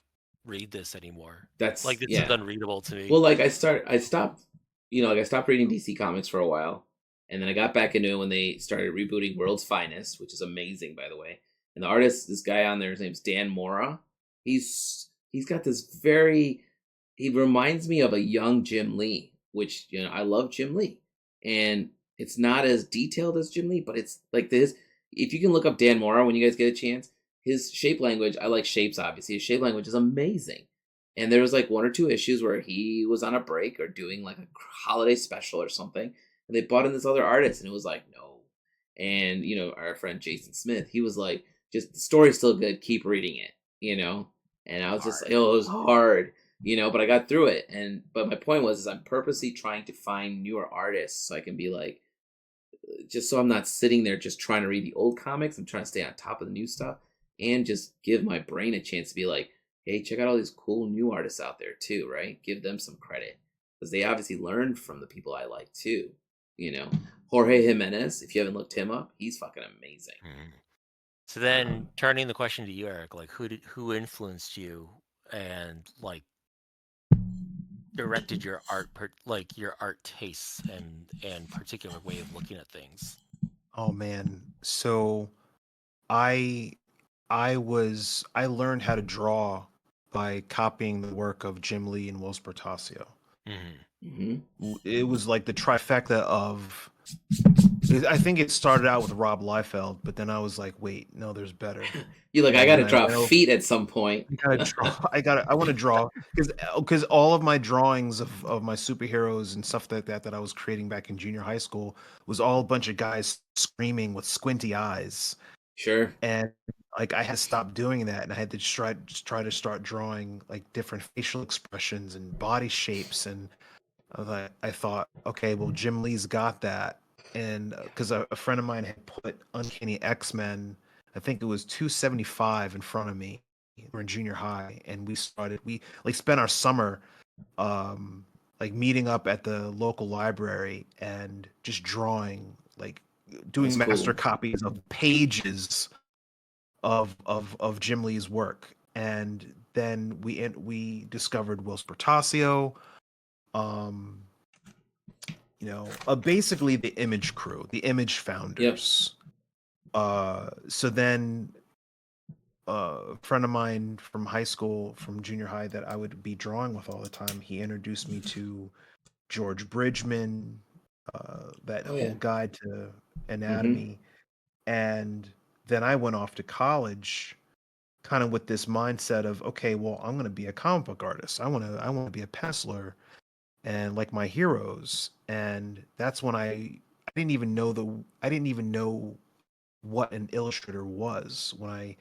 read this anymore. Like That's this is yeah. unreadable to me. Well, like I stopped, like I stopped reading DC comics for a while, and then I got back into it when they started rebooting World's Finest, which is amazing, by the way. And the artist, this guy on there, his name's Dan Mora. He's got this very, he reminds me of a young Jim Lee, which I love Jim Lee, and it's not as detailed as Jim Lee, but it's like this. If you can look up Dan Mora when you guys get a chance, his shape language, I like shapes obviously. His shape language is amazing. And there was like one or two issues where he was on a break or doing like a holiday special or something. And they brought in this other artist and it was like, no. And, our friend Jason Smith, he was like, just the story's still good. Keep reading it. And I was just like, oh, it was hard, but I got through it. But my point was, is I'm purposely trying to find newer artists so I can be like, just so I'm not sitting there just trying to read the old comics. I'm trying to stay on top of the new stuff and just give my brain a chance to be like, hey, check out all these cool new artists out there too, right? Give them some credit because they obviously learned from the people I like too. You know, Jorge Jimenez. If you haven't looked him up, he's fucking amazing. So then, turning the question to you, Eric, like who influenced you and like directed your art, like your art tastes and particular way of looking at things? Oh man. So I I learned how to draw by copying the work of Jim Lee and Whilce Portacio. It was like the trifecta of. I think it started out with Rob Liefeld, but then I was like, wait, no, there's better. You like, And I got to then draw went feet at some point. I gotta draw. I want to draw because all of my drawings of my superheroes and stuff like that I was creating back in junior high school was all a bunch of guys screaming with squinty eyes. Sure. And like I had to stop doing that, and I had to try to start drawing like different facial expressions and body shapes. And I thought, okay, well, Jim Lee's got that, and because a friend of mine had put Uncanny X-Men, I think it was 275 in front of me. We're in junior high, and we like spent our summer like meeting up at the local library and just drawing, like doing That's master cool. copies of pages of Jim Lee's work. And then we discovered Whilce Portacio, basically the Image crew, the Image founders. So then a friend of mine from high school, from junior high, that I would be drawing with all the time, he introduced me to George Bridgman, that whole guide to anatomy. And then I went off to college kind of with this mindset of, okay, well, I'm going to be a comic book artist. I want to be a penciler and like my heroes. And that's when I didn't even know what an illustrator was. When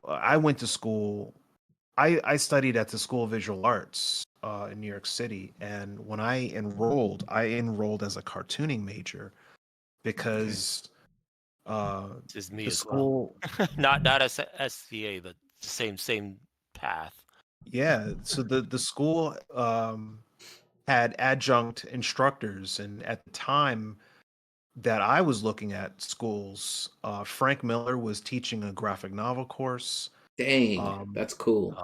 I went to school, I studied at the School of Visual Arts in New York City. And when I enrolled as a cartooning major because This is me the as school, well. not as SVA, but same path. yeah. So the school had adjunct instructors, and at the time that I was looking at schools, Frank Miller was teaching a graphic novel course. Dang, that's cool.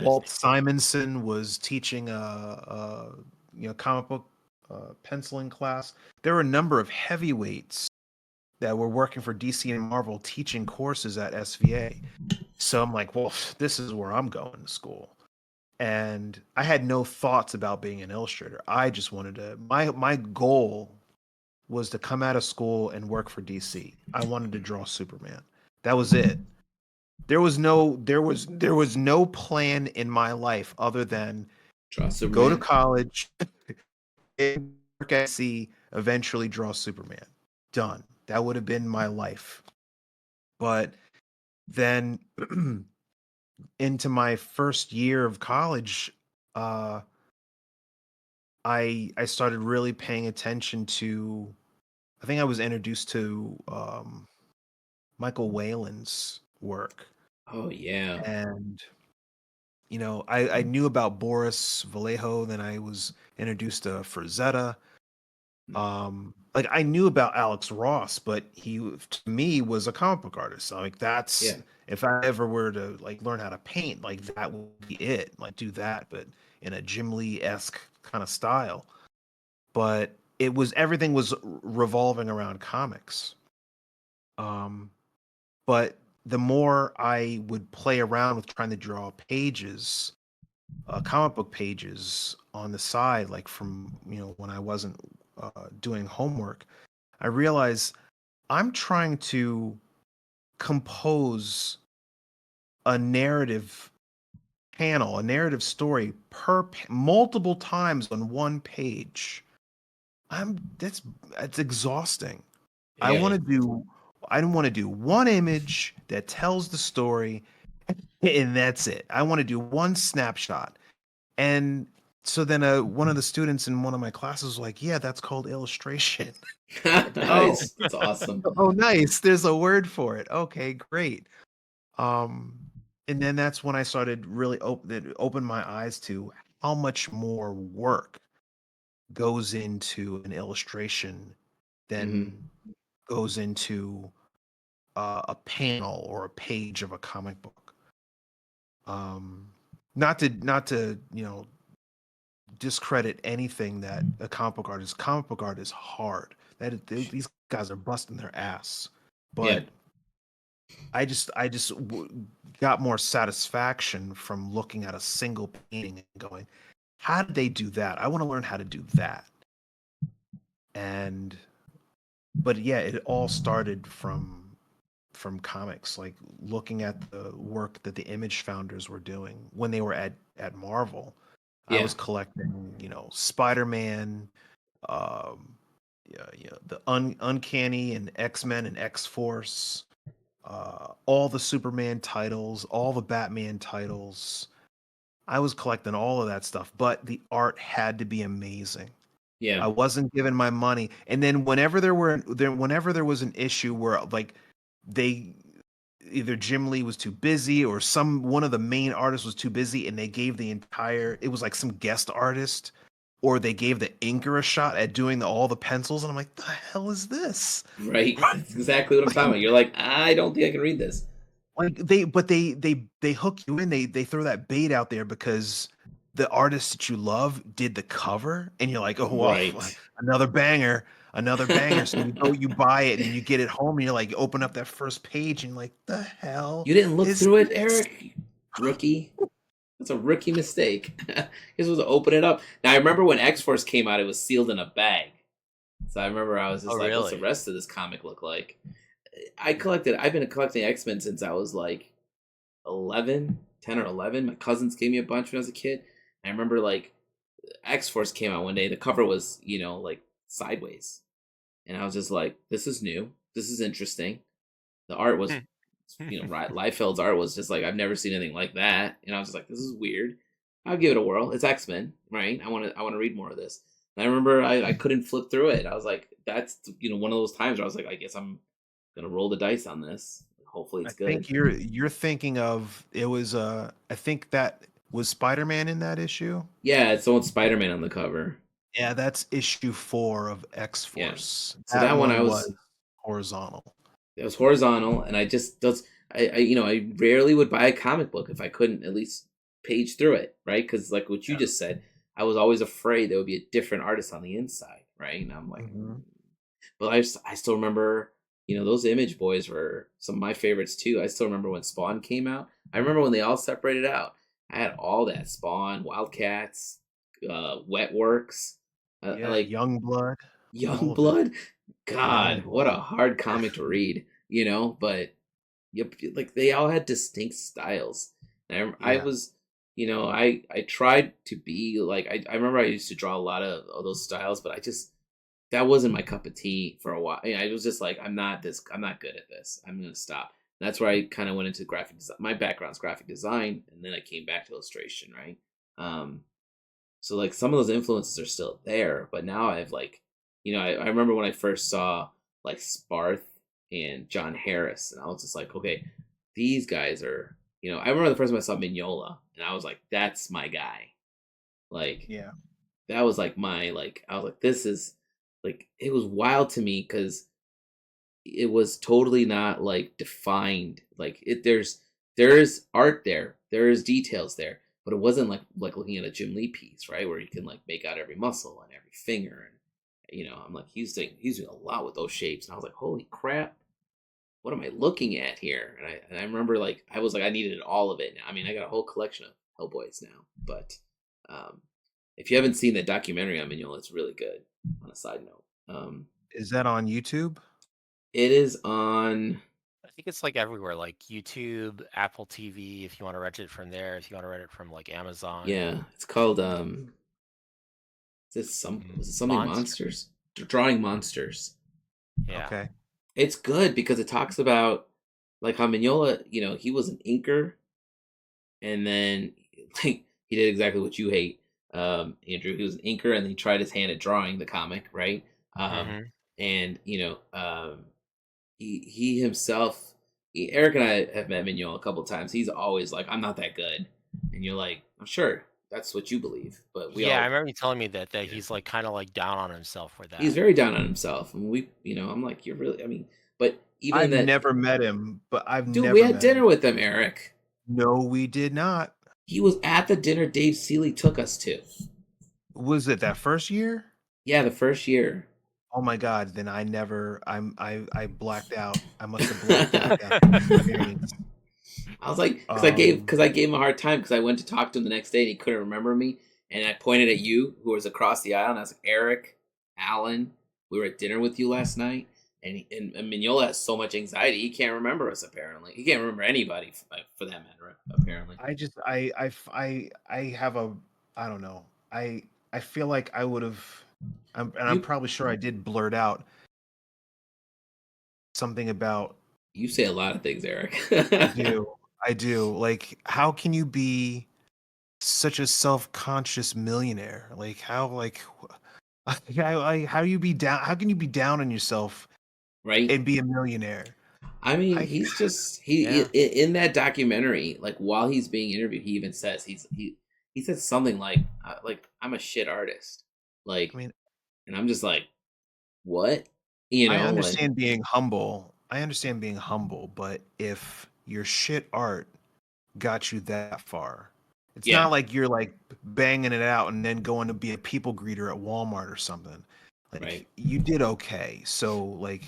Walt Simonson was teaching a comic book penciling class. There were a number of heavyweights that were working for DC and Marvel teaching courses at SVA. So I'm like, well, this is where I'm going to school. And I had no thoughts about being an illustrator. I just wanted to, my goal was to come out of school and work for DC. I wanted to draw Superman. That was it. There was no plan in my life other than Draw go Superman. to college, work at DC, eventually draw Superman. Done. That would have been my life. But then into my first year of college, I started really paying attention to. I think I was introduced to Michael Whalen's work. Oh yeah. And I knew about Boris Vallejo. Then I was introduced to Frazetta. Like I knew about Alex Ross, but he to me was a comic book artist. So, like that's if I ever were to like learn how to paint, like that would be it. Like do that, but in a Jim Lee-esque kind of style. But everything was revolving around comics. But the more I would play around with trying to draw pages, comic book pages on the side, like from when I wasn't doing homework, I realized I'm trying to compose a narrative panel, a narrative story multiple times on one page. It's exhausting. Yeah. I want to do one image that tells the story and that's it. I want to do one snapshot. And so then one of the students in one of my classes was like, "Yeah, that's called illustration." Oh, Nice. That's awesome. oh, nice. There's a word for it. Okay, great. Um, and then that's when I started really opened my eyes to how much more work goes into an illustration than Hmm. goes into a panel or a page of a comic book. Not to discredit anything that a comic book artist. Comic book art is hard. These guys are busting their ass, Yeah. but I just got more satisfaction from looking at a single painting and going, how did they do that? I want to learn how to do that. And but yeah, it all started from comics, like looking at the work that the Image founders were doing when they were at Marvel. I Yeah. was collecting, Spider-Man, um, yeah, the Uncanny and X-Men and X-Force, all the Superman titles, all the Batman titles. I was collecting all of that stuff, but the art had to be amazing. Yeah. I wasn't given my money. And then whenever there was an issue where like they either Jim Lee was too busy or one of the main artists was too busy and they gave it was like some guest artist or they gave the inker a shot at doing all the pencils and I'm like, the hell is this? Right. That's exactly what I'm talking about. You're like, I don't think I can read this. Like they hook you in, they throw that bait out there because the artist that you love did the cover and you're like, oh well, Right. another banger, another banger. So you buy it and you get it home and you're like, you open up that first page and you're like, the hell You didn't look is through it, this? Eric? Rookie. That's a rookie mistake. You're supposed to open it up. Now I remember when X Force came out, it was sealed in a bag. So I remember I was just Oh, like, what's the really? rest of this comic look like? I've been collecting X-Men since I was like 11, 10 or 11. My cousins gave me a bunch when I was a kid. I remember like X-Force came out one day. The cover was, like sideways. And I was just like, this is new. This is interesting. The art was, Liefeld's art was just like, I've never seen anything like that. And I was just like, this is weird. I'll give it a whirl. It's X-Men, right? I want to read more of this. And I remember I couldn't flip through it. I was like, that's, one of those times where I was like, I guess I'm gonna roll the dice on this. Hopefully I it's good. think you're thinking of it was I think that was Spider-Man in that issue. Yeah, it's the one Spider-Man on the cover. Yeah, that's issue 4 of Yeah. X-Force. So That that one one was horizontal. it was horizontal, and I just does I rarely would buy a comic book if I couldn't at least page through it, right? Because like what you just said, I was always afraid there would be a different artist on the inside, right? And I'm like, Mhm. but I still remember, those Image boys were some of my favorites too. I still remember when Spawn came out. I remember when they all separated out. I had all that Spawn, Wildcats, Wetworks, I Yeah, like Young Blood, all of it. Youngblood. Young God, what Blood. a hard comic to read, But yep, like they all had distinct styles. And I Yeah. was, I tried to be like I remember I used to draw a lot of those styles, but that wasn't my cup of tea for a while. I was just like, I'm not good at this. I'm gonna stop. And that's where I kind of went into graphic design. My background's graphic design, and then I came back to illustration, right? Um, so like some of those influences are still there, but now I've like, I remember when I first saw like Sparth and John Harris, and I was just like, okay, these guys are, I remember the first time I saw Mignola, and I was like, that's my guy. Like Yeah. that was like I was like, this is like it was wild to me because it was totally not like defined. Like there's art there, there's details there, but it wasn't like looking at a Jim Lee piece, right, where you can like make out every muscle and every finger, and I'm like he's doing a lot with those shapes, and I was like, holy crap, what am I looking at here? And I remember like I was like I needed all of it now. I mean, I got a whole collection of Hellboys now, but um, if you haven't seen that documentary on Mignola, it's really good. On a side note, Is that on YouTube? it is on. I think it's like everywhere, like YouTube, Apple TV, if you want to rent it from there, if you want to rent it from like Amazon. Yeah, it's called is it something monsters? Drawing monsters. Yeah. Okay. It's good because it talks about like how Mignola, he was an inker, and then like he did exactly what you hate. Andrew, he was an inker, and he tried his hand at drawing the comic, right? Mm-hmm. And he himself, Eric and I have met Mignon a couple times. He's always like, "I'm not that good," and you're like, "I'm sure that's what you believe," but we Yeah, I all, remember you telling me that yeah. he's like kind of like down on himself for He's that. very down on himself, and I'm like, "You're really," I mean, but even in I've that, never met him, but I've dude, we never had met him. dinner with him, Eric. No, we did not. He was at the dinner Dave Seeley took us to. Was it that first year? Yeah, the first year. Oh my God! Then I blacked out. I must have blacked out that experience. I was like, Um, because I gave him a hard time because I went to talk to him the next day and he couldn't remember me, and I pointed at you who was across the aisle, and I was like, Eric, Allen, we were at dinner with you last night, and Mignola has so much anxiety he can't remember us. Apparently, he can't remember anybody for that matter. Apparently, I just I have a I don't know. I feel like I would have. I'm you probably sure I did blurt out something about you say a lot of things, Eric. I do. I do. Like, how can you be such a self-conscious millionaire? Like, how you be down? How can you be down on yourself Right? and be a millionaire? I mean, I he's just Yeah. in that documentary. Like while he's being interviewed, he even says he says something like I'm a shit artist, I like, mean, and I'm just like, what, you I know, like, understand being humble. I understand being humble, but if your shit art got you that far, it's yeah, not like you're like banging it out and then going to be a people greeter at Walmart or something. right. Like you did okay. So like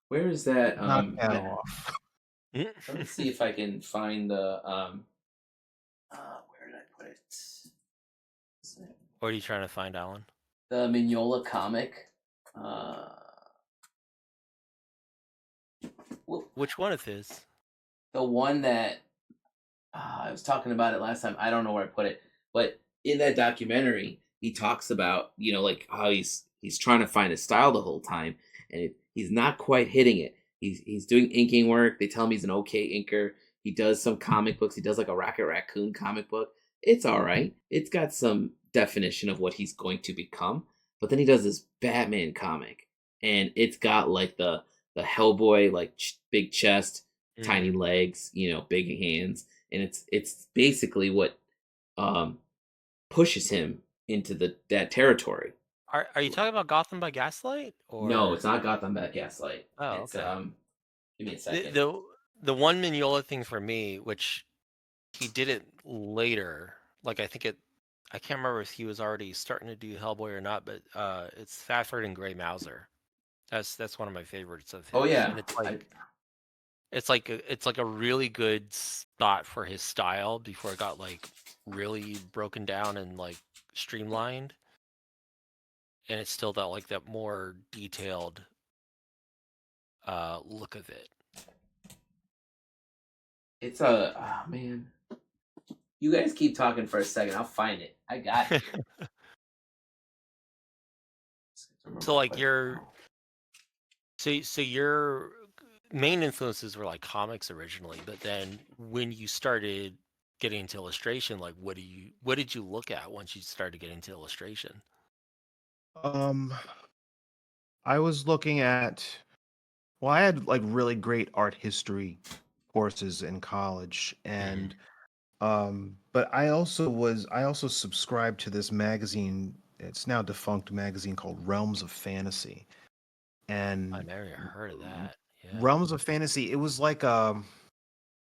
Where is that? knock that off. Let me see if I can find the where did I put it? What are you trying to find, Alan? The Mignola comic. Uh, well, Which one of his? the one that I was talking about it last time. I don't know where I put it, but in that documentary, he talks about like how he's trying to find his style the whole time, and he's not quite hitting it. He's doing inking work. They tell him he's an okay inker. He does some comic books. He does like a Rocket Raccoon comic book. It's all right. It's got some definition of what he's going to become. But then he does this Batman comic, and it's got like the Hellboy like big chest, tiny Mm. legs, big hands, and it's basically what um pushes him into that territory. Are you talking about Gotham by Gaslight No, or? it's not Gotham by Gaslight. Oh, It's okay. give me a The second. the the one Mignola thing for me, which he did it later. Like I can't remember if he was already starting to do Hellboy or not, but it's Fafford and Grey Mouser. That's one of my favorites of Oh his, yeah, and it's I like it's like a really good spot for his style before it got like really broken down and like streamlined, and it's still that more detailed look of it. it's a oh man. You guys keep talking for a second. I'll find it. I got it here. So Remember, like your your main influences were like comics originally, but then when you started getting into illustration, like what did you look at once you started getting into illustration? Um I was looking at well, I had like really great art history courses in college Mm, and but I also subscribed to this magazine. It's now defunct magazine called Realms of Fantasy. I And never heard of that. Yeah. Realms of Fantasy, it was like an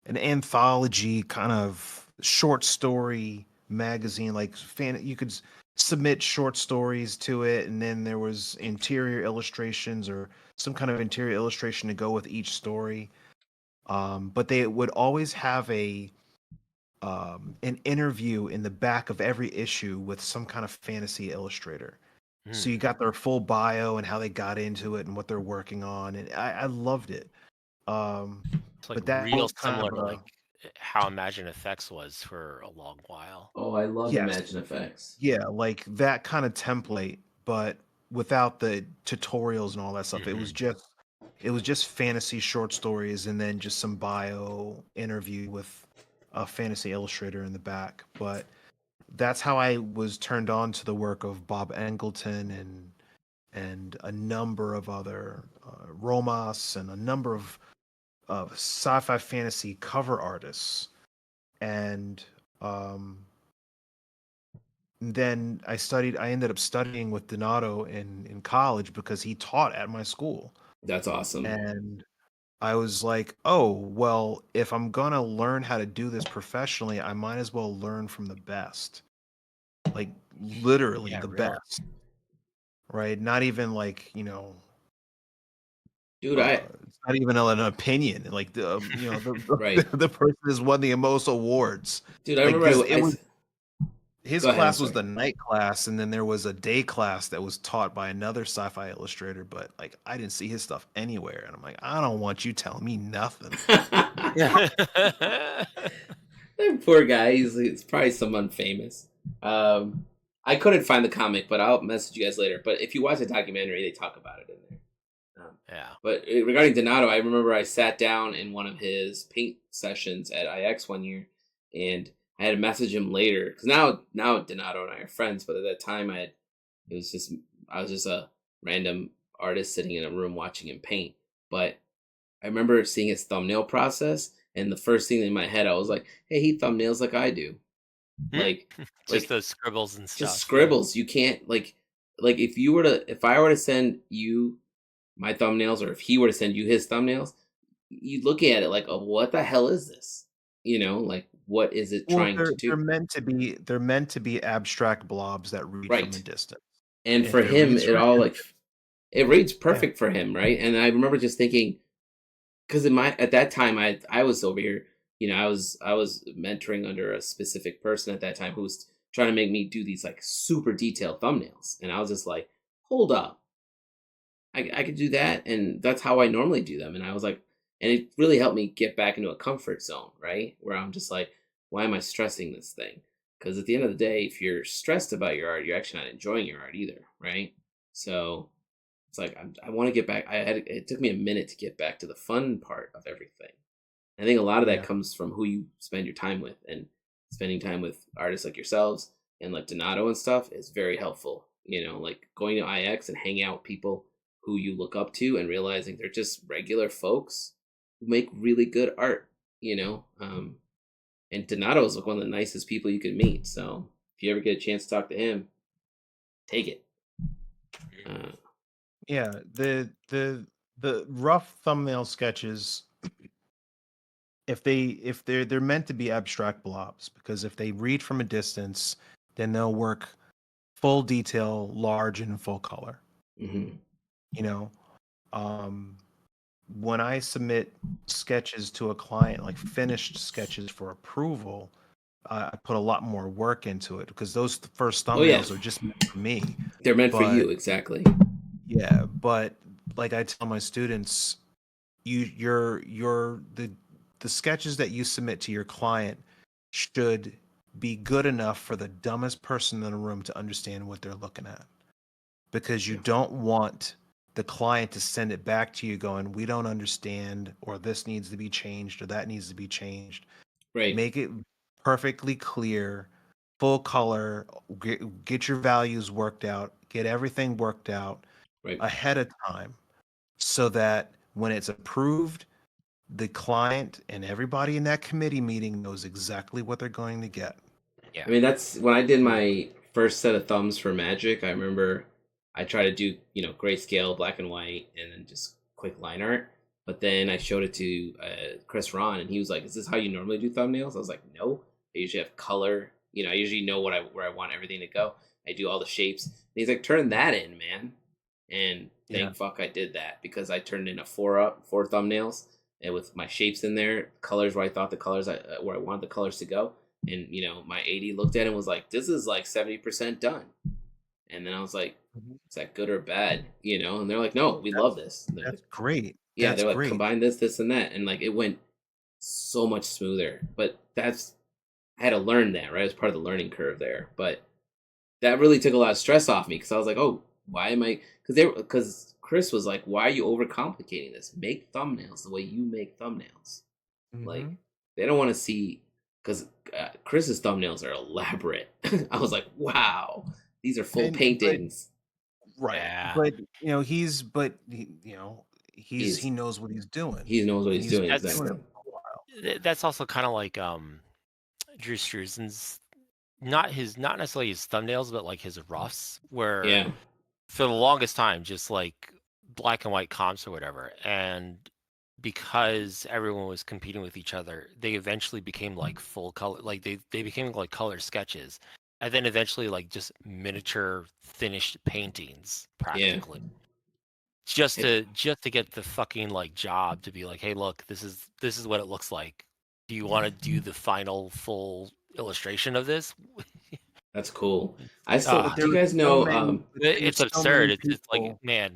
anthology kind of short story magazine. Like you could submit short stories to it, and then there was interior illustrations or some kind of interior illustration to go with each story. But they would always have an interview in the back of every issue with some kind of fantasy illustrator. So Mm. you got their full bio and how they got into it and what they're working on, and I loved it. Um, It's like but that real was kind similar of to like how Imagine Effects was for a long while. oh, I love yes, Imagine Effects. yeah, like that kind of template, but without the tutorials and all that stuff. Hmm. It was just fantasy short stories and then just some bio interview with a fantasy illustrator in the back. But that's how I was turned on to the work of Bob Angleton and a number of other Romas and a number of sci-fi fantasy cover artists. And um, then I ended up studying with Donato in college because he taught at my school. That's awesome. And I was like, oh, well, if I'm gonna learn how to do this professionally, I might as well learn from the best. Like literally Yeah, the really. best. Right? Not even like, Dude, it's not even an opinion. Like right. the person has won the most awards. Dude, I Like remember because his go ahead, I'm class was sorry. the night class, and then there was a day class that was taught by another sci-fi illustrator. But like, I didn't see his stuff anywhere, and I'm like, I don't want you telling me nothing. That poor guy, it's probably someone famous. I couldn't find the comic, but I'll message you guys later. But if you watch the documentary, they talk about it in there. Yeah. But regarding Donato, I remember I sat down in one of his paint sessions at IX one year, and I had to message him later because now Donato and I are friends. But at that time, I was just a random artist sitting in a room watching him paint. But I remember seeing his thumbnail process, and the first thing in my head, I was like, "Hey, he thumbnails like I do." Like, just those scribbles and stuff. Just scribbles. Yeah. You can't like if I were to send you my thumbnails, or if he were to send you his thumbnails, you'd look at it like, oh, what the hell is this? Like what is it trying to do? They're meant to be abstract blobs that read right. from a distance. And for him, it reads perfect for him, right? And I remember just thinking, because at that time I was over here, I was mentoring under a specific person at that time who was trying to make me do these like super detailed thumbnails, and I was just like, hold up, I could do that, and that's how I normally do them. And I was like, and it really helped me get back into a comfort zone, right? Where I'm just like, why am I stressing this thing? Because at the end of the day, if you're stressed about your art, you're actually not enjoying your art either, right? So it's like I want to get back. It took me a minute to get back to the fun part of everything. I think a lot of that comes from who you spend your time with, and spending time with artists like yourselves and like Donato and stuff is very helpful. Like going to IX and hanging out with people who you look up to and realizing they're just regular folks who make really good art. And Donato is like one of the nicest people you could meet. So if you ever get a chance to talk to him, take it. Yeah, the rough thumbnail sketches, if they're meant to be abstract blobs, because if they read from a distance, then they'll work full detail, large and full color. Mm-hmm. When I submit sketches to a client, like finished sketches for approval, I put a lot more work into it, because those first thumbnails are just meant for me. They're meant for you, exactly. Yeah, but like I tell my students, the sketches that you submit to your client should be good enough for the dumbest person in the room to understand what they're looking at, because you don't want the client to send it back to you going, we don't understand, or this needs to be changed, or that needs to be changed. Right. Make it perfectly clear, full color, get your values worked out, get everything worked out ahead of time, so that when it's approved, the client and everybody in that committee meeting knows exactly what they're going to get. Yeah. I mean, that's when I did my first set of thumbs for Magic. I remember I tried to do, grayscale, black and white, and then just quick line art. But then I showed it to Chris Ron, and he was like, "Is this how you normally do thumbnails?" I was like, "No, I usually have color. I usually know where I want everything to go. I do all the shapes." And he's like, "Turn that in, man." And thank fuck I did that, because I turned in four thumbnails, and with my shapes in there, colors where I thought where I wanted the colors to go. And my AD looked at it and was like, "This is like 70% done." And then I was like, "Is that good or bad?" And they're like, "No, we love this." That's great. Yeah, they're like, great. Combine this, and that, and like it went so much smoother. But I had to learn that, right? It was part of the learning curve there. But that really took a lot of stress off me, because I was like, "Oh, why am I?" Because Chris was like, "Why are you overcomplicating this? Make thumbnails the way you make thumbnails." Like, they don't want to see because Chris's thumbnails are elaborate. I was like, wow, these are full But paintings. right, Yeah. but he knows what he's doing. He knows what he's doing, been That's doing exactly. it for a while. that's also kind of like Drew Struzan's not necessarily his thumbnails, but like his roughs, where Yeah, for the longest time, just like black and white comps or whatever. And because everyone was competing with each other, they eventually became like full color, like they became like color sketches. And then eventually like just miniature finished paintings yeah. practically. Just It- to get the fucking like job to be like, hey, look, this is what it looks like. Do you want to do the final full illustration of this? that's cool. I still. Ah, But Do there you were guys so know? many. There it's was so many absurd. It's like, people. man,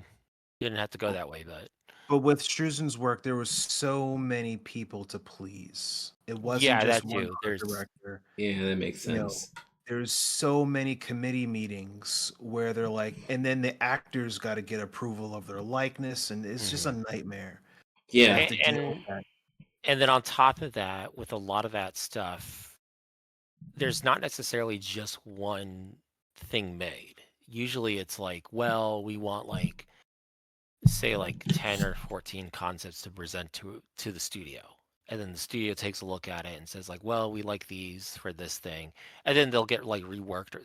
you didn't have to go that way, but But with Struzan's work, there was so many people to please. It wasn't yeah, just that one too. art There's director. Yeah, that makes You know, sense. there's so many committee meetings where they're like, and then the actors got to get approval of their likeness, and it's just a nightmare to Yeah, have to deal with and that. and then on top of that, with a lot of that stuff, there's not necessarily just one thing made. Usually it's like, well, we want like say like 10 or 14 concepts to present to the studio. And then the studio takes a look at it and says like, well, we like these for this thing. And then they'll get like reworked or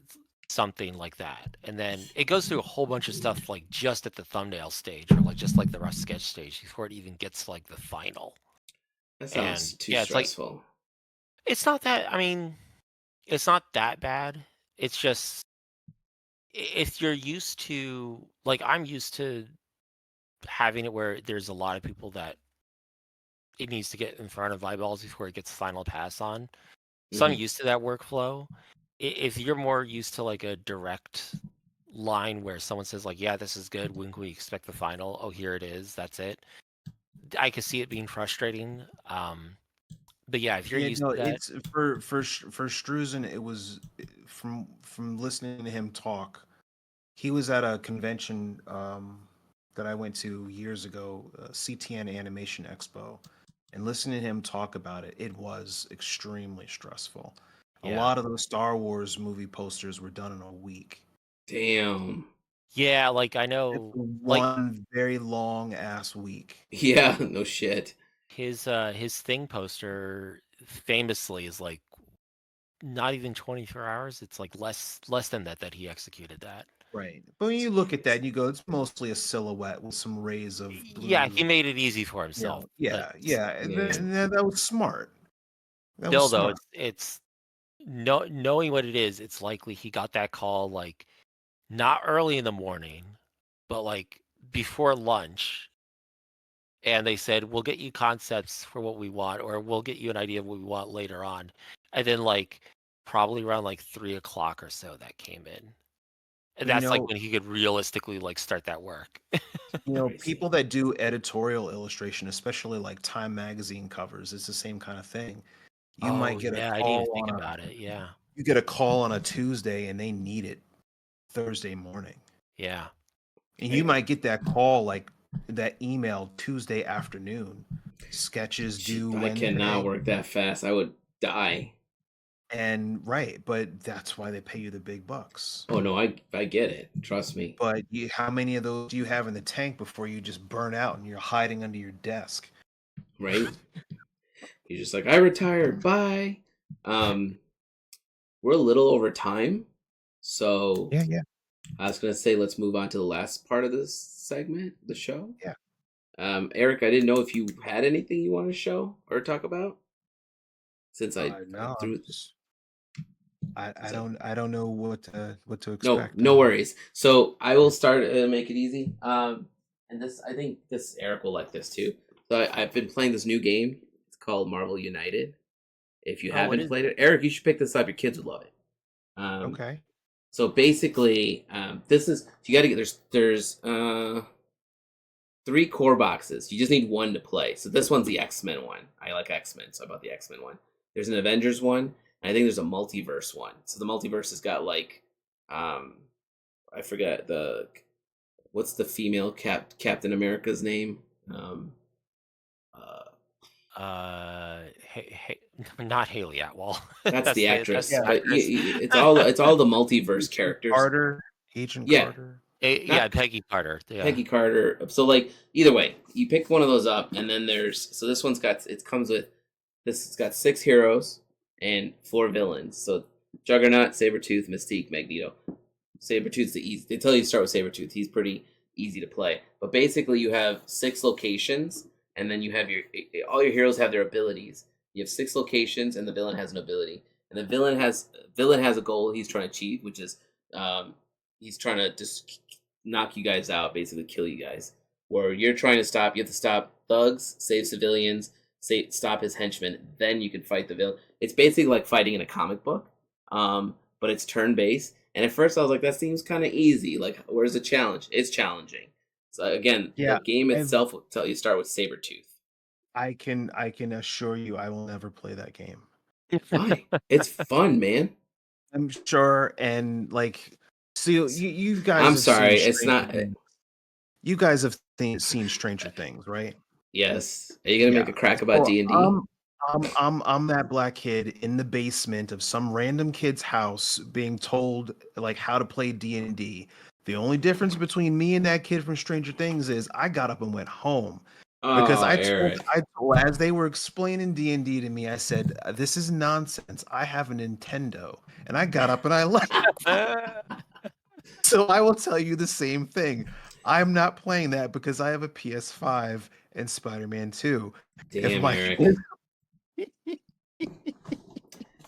something like that. And then it goes through a whole bunch of stuff like just at the thumbnail stage or like just like the rough sketch stage before it even gets like the final. that sounds And too yeah, it's like stressful. it's not that I mean, it's not that bad. It's just if you're used to like I'm used to having it where there's a lot of people that it needs to get in front of eyeballs before it gets final pass on. So I'm Hmm. used to that workflow. If you're more used to like a direct line where someone says like, "Yeah, this is good. When can we expect the final?" Oh, here it is. That's it. I could see it being frustrating. But yeah, if you're Yeah, used no, to that, it's for Struzan. It was from listening to him talk. He was at a convention that I went to years ago, CTN Animation Expo, and listening to him talk about it, it was extremely stressful. A yeah, lot of those Star Wars movie posters were done in a week. Damn. yeah, like I It's know, like one very long ass week. Yeah, no shit. his thing poster famously is like not even 24 hours. It's like less than that he executed that. Right. But when you look at that and you go, it's mostly a silhouette with some rays of Yeah, blue. he made it easy for You himself. know, But yeah. And Yeah. that was smart. That was still, though, smart. it's knowing what it is. It's likely he got that call like not early in the morning, but like before lunch, and they said we'll get you concepts for what we want, or we'll get you an idea of what we want later on, and then like probably around like 3 o'clock or so that came in. And But that's like when he could realistically like start that work. Crazy. people that do editorial illustration, especially like Time magazine covers, it's the same kind of thing. You might Oh get a yeah, I didn't even call think on about it. Yeah, a Tuesday and they need it Thursday morning. yeah. And you might get that call like that email Tuesday afternoon. Sketches due I cannot Wednesday. work that fast. I would die. And right, but that's why they pay you the big bucks. Oh no, I get it. Trust me. But how many of those do you have in the tank before you just burn out and you're hiding under your desk? Right? You're just like, I retired. Bye. Um, we're a little over time, so Yeah, yeah, I was gonna say let's move on to the last part of this segment, the show. yeah. Eric, I didn't know if you had anything you want to show or talk about since I No, threw. I don't know what to No, expect. no worries. So I will start make it easy. And this, I think this Eric will like this too. So I've been playing this new game. It's called Marvel United. If you Oh, what haven't is played it? it, Eric, you should pick this up. Your kids would love it. Okay. So basically, this is you got to get there's 3 core boxes. You just need one to play. So this one's the X-Men one. I like X-Men, so I bought the X-Men one. There's an Avengers one, and I think there's a multiverse one. So the multiverse has got like, I forget what's the female Captain America's name? Hey, Not Haley Atwell. That's the actress, that's the but actress. it's all the multiverse characters. Agent Yeah. Carter. Yeah, Peggy Carter. Yeah. Peggy Carter. So like either way, you pick one of those up, and then there's so this one's got it comes with this. It's got 6 heroes and 4 villains. So Juggernaut, Sabretooth, Mystique, Magneto. Sabretooth's the easy. They tell you to start with Sabretooth. He's pretty easy to play. But basically, you have 6 locations, and then you have all your heroes have their abilities. You have 6 locations, and the villain has an ability. And the villain has a goal he's trying to achieve, which is he's trying to just knock you guys out, basically kill you guys. Where you're trying to stop, you have to stop thugs, save civilians, stop his henchmen. Then you can fight the villain. It's basically like fighting in a comic book, but it's turn based. And at first, I was like, that seems kind of easy. Like, where's the challenge? It's challenging. So again, the game itself will tell you start with Sabretooth. I can assure you, I will never play that game. Why? It's fun, man. I'm sure, and like, so you guys. I'm sorry, it's not. You guys have seen Stranger Things, right? Yes. Are you gonna make a crack about D&D? I'm that black kid in the basement of some random kid's house being told like how to play D&D. The only difference between me and that kid from Stranger Things is I got up and went home. Because I told, as they were explaining D&D to me, I said, "This is nonsense. I have a Nintendo," and I got up and I left. So I will tell you the same thing. I'm not playing that because I have a PS5 and Spider-Man 2. Damn, Eric.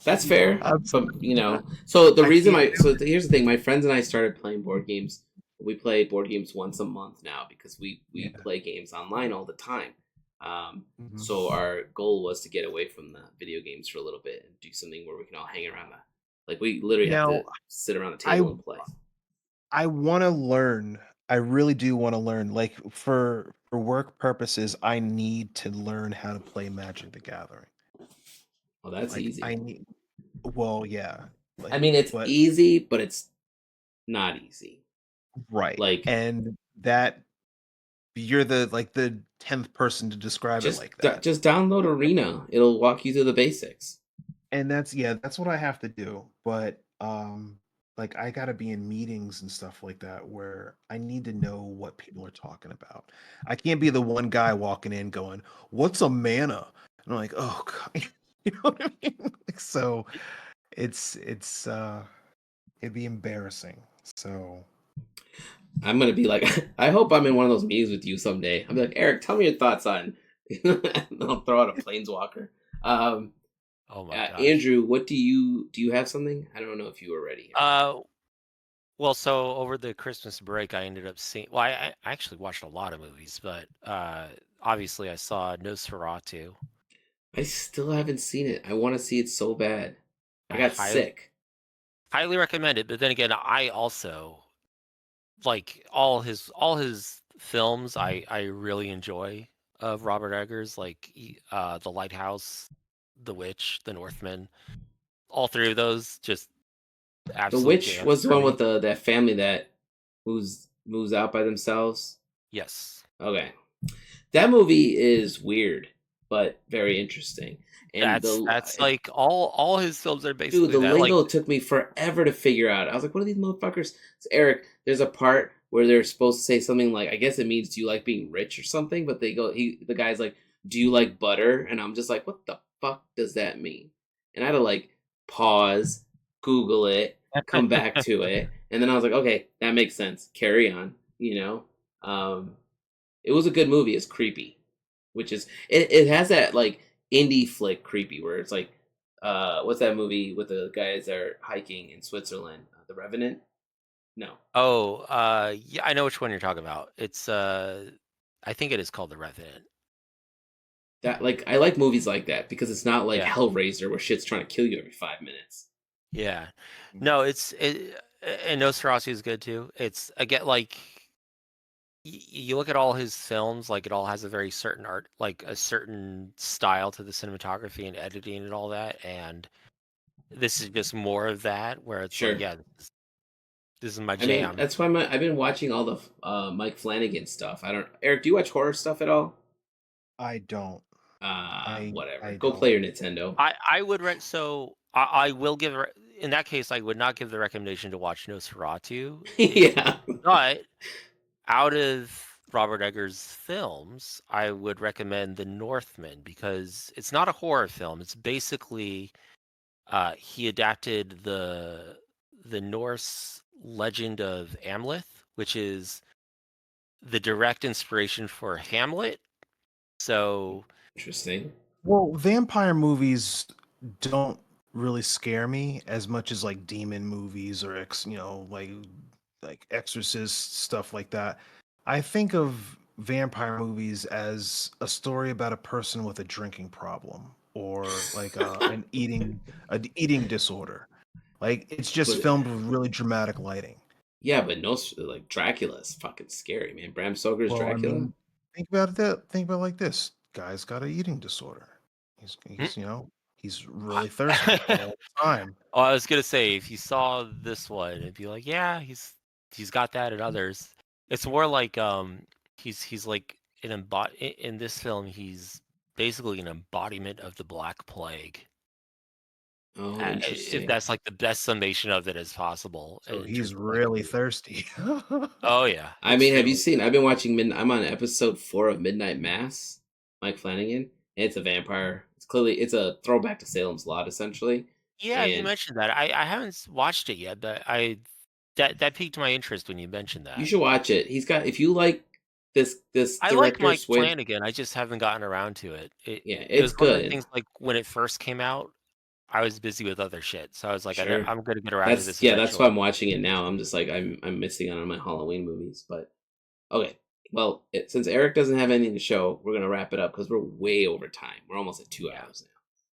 That's fair, but you know. So the reason here's the thing: my friends and I started playing board games. We play board games once a month now because we play games online all the time. So our goal was to get away from the video games for a little bit and do something where we can all hang around we literally have to sit around the table and play. I want to learn. I really do want to learn. Like for work purposes, I need to learn how to play Magic the Gathering. Well, that's easy. Yeah. Like, I mean, it's easy, but it's not easy. Right. And that you're the 10th person to describe it like that. Just download Arena. It'll walk you through the basics. And that's what I have to do. But I gotta be in meetings and stuff like that where I need to know what people are talking about. I can't be the one guy walking in going, "What's a mana?" And I'm like, "Oh God," you know what I mean? So it'd be embarrassing. So I'm gonna be like, I hope I'm in one of those meetings with you someday. I'll be like, Eric, tell me your thoughts on. And I'll throw out a planeswalker. Oh my gosh. Andrew, what do you have something? I don't know if you were ready. Well, so over the Christmas break, I ended up seeing. Well, I actually watched a lot of movies, but obviously I saw Nosferatu. I still haven't seen it. I want to see it so bad. I got sick. Highly recommend it, but then again, I also like all his films. I really enjoy of Robert Eggers, like The Lighthouse, The Witch, The Northman. All 3 of those just absolutely. The Witch was the one with that family that moves out by themselves. Yes. Okay, that movie is weird but very interesting. And that's like all his films are basically. Dude, the lingo took me forever to figure out. I was like, what are these motherfuckers? So Eric, there's a part where they're supposed to say something like, I guess it means, do you like being rich or something? But the guy's like, do you like butter? And I'm just like, what the fuck does that mean? And I had to pause, Google it, come back to it. And then I was like, okay, that makes sense. Carry on, you know? It was a good movie. It's creepy, which is, it has that indie flick creepy where it's what's that movie with the guys that are hiking in Switzerland? The Revenant? No. Oh, yeah, I know which one you're talking about. It's I think it is called The Revenant. That I like movies like that because it's not like Hellraiser where shit's trying to kill you every 5 minutes. Yeah. No, and Nosferatu is good too. It's again you look at all his films, it all has a very certain art, a certain style to the cinematography and editing and all that. And this is just more of that, where it's this is my jam. I mean, that's why I've been watching all the Mike Flanagan stuff. Eric, do you watch horror stuff at all? I don't. Whatever. I Go play don't. your Nintendo. I would I will give in that case I would not give the recommendation to watch Nosferatu. Yeah. But out of Robert Eggers' films, I would recommend The Northman because it's not a horror film. It's basically he adapted the Norse legend of Amleth, which is the direct inspiration for Hamlet. So Interesting. Well, vampire movies don't really scare me as much as like demon movies or like Exorcist stuff like that. I think of vampire movies as a story about a person with a drinking problem or like an eating disorder. Like it's just But filmed with really dramatic lighting. yeah, but no, like Dracula's fucking scary, man. Bram Stoker's Well, I Dracula. mean, think about it like this. Guy's got an eating disorder. Hmm? He's I, really thirsty all the time. oh, I was gonna say if you saw this one, it'd be like, yeah, he's got that and others. It's more like he's like in this film he's basically an embodiment of the Black Plague. Oh, If interesting. that's like the best summation of it as possible So in terms he's of like a really movie. thirsty. Oh yeah, I mean, have you extremely. seen? I've been watching. I'm on episode 4 of Midnight Mass. Mike Flanagan. It's a vampire. It's a throwback to Salem's Lot, essentially. Yeah, you And mentioned that. I haven't watched it yet, but that piqued my interest when you mentioned you that. should watch it. He's got. If you like this I like Mike director's way, Flanagan. I just haven't gotten around to it. yeah, It was it's one of the good. things like when it first came out, I was busy with other shit, so I was like, Sure. I'm gonna get around to That's this yeah. That's why eventually. I'm watching it now. I'm just like I'm missing out on my Halloween movies, but okay. Well, since Eric doesn't have anything to show, we're gonna wrap it up because we're way over time. We're almost at 2 Yeah, hours now.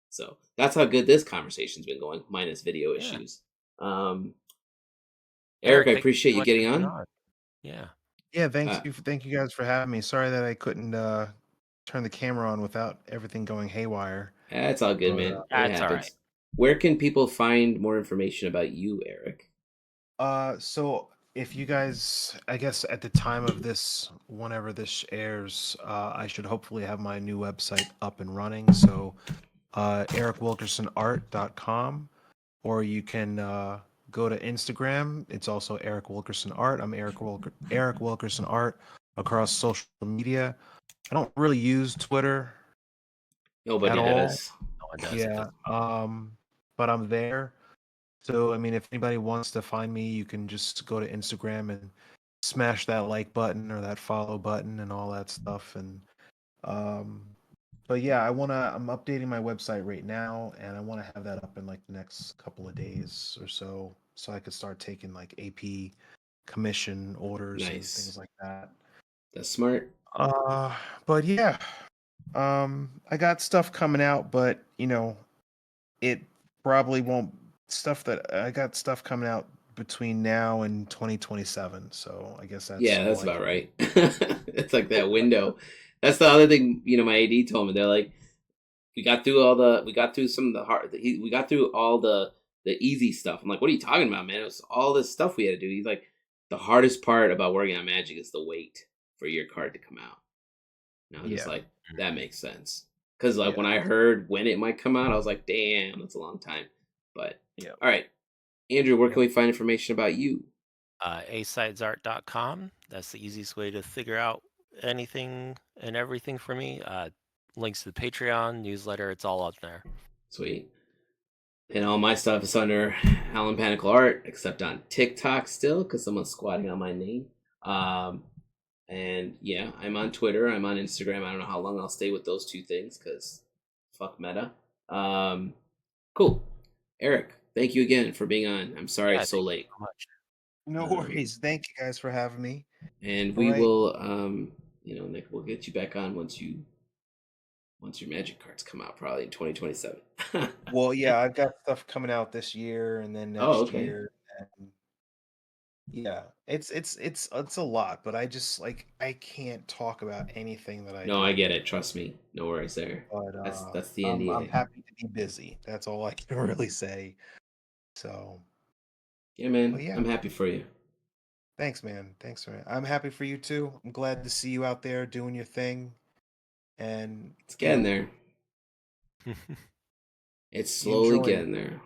So that's how good this conversation's been going, minus video yeah. issues. Um, Eric, I Eric, thank you appreciate so you much for getting being on. on. Yeah. Yeah, Uh, thank you guys for having me. Sorry that I couldn't turn the camera on without everything going haywire. that's all good, But man. It That's all right. happens. Where can people find more information about you, Eric? so if you guys, I guess at the time of this, whenever this airs, I should hopefully have my new website up and running. So ericwilkersonart.com, or you can go to Instagram. It's also Eric Wilkerson Art. I'm Eric Wilkerson Art across social media. I don't really use Twitter at Nobody all. does. No one does. It Yeah, doesn't. but I'm there. So I mean, if anybody wants to find me, you can just go to Instagram and smash that like button or that follow button and all that stuff. And um, but yeah, I'm updating my website right now, and I want to have that up in like the next couple of days or so, so I could start taking like AP commission orders and Nice. things like that. That's smart. Uh, but yeah, I got stuff coming out, but it probably won't. Stuff that I got stuff coming out between now and 2027, so I guess that's Yeah, all that's I about can. right. It's like that window. That's the other thing. My AD told me. They're like, we got through some of the hard, we got through all the easy stuff. I'm like, what are you talking about, man? It was all this stuff we had to do. He's like, the hardest part about working on Magic is the wait for your card to come out. And I was just Yeah, like, that makes sense. Because like when yeah, I heard when it might come out, I was like, damn, that's a long time. But yeah. all right, Andrew, where can Yep. we find information about you? asidesart.com. That's the easiest way to figure out anything and everything for me. Links to the Patreon, newsletter, it's all up there. Sweet. And all my stuff is under AllenPanakal Art, except on TikTok still, because someone's squatting on my name. And yeah, I'm on Twitter. I'm on Instagram. I don't know how long I'll stay with those two things, because fuck Meta. Cool. Eric, thank you again for being on. I'm sorry Yeah, it's so thank you late. so much. No Um, worries. Thank you guys for having me. and All we right. will, Nick, we'll get you back on once your Magic cards come out, probably in 2027. Well, yeah, I've got stuff coming out this year and then Oh, next okay. year, and yeah, it's a lot, but I just like I can't talk about anything that I No, I do. get it. Trust me. No worries there. But That's the I'm NDA. happy to be busy. That's all I can really say. So, Yeah, but man. yeah, I'm happy for you. thanks, man. Thanks, man. I'm happy for you too. I'm glad to see you out there doing your thing, and It's getting there. It's slowly enjoying getting there.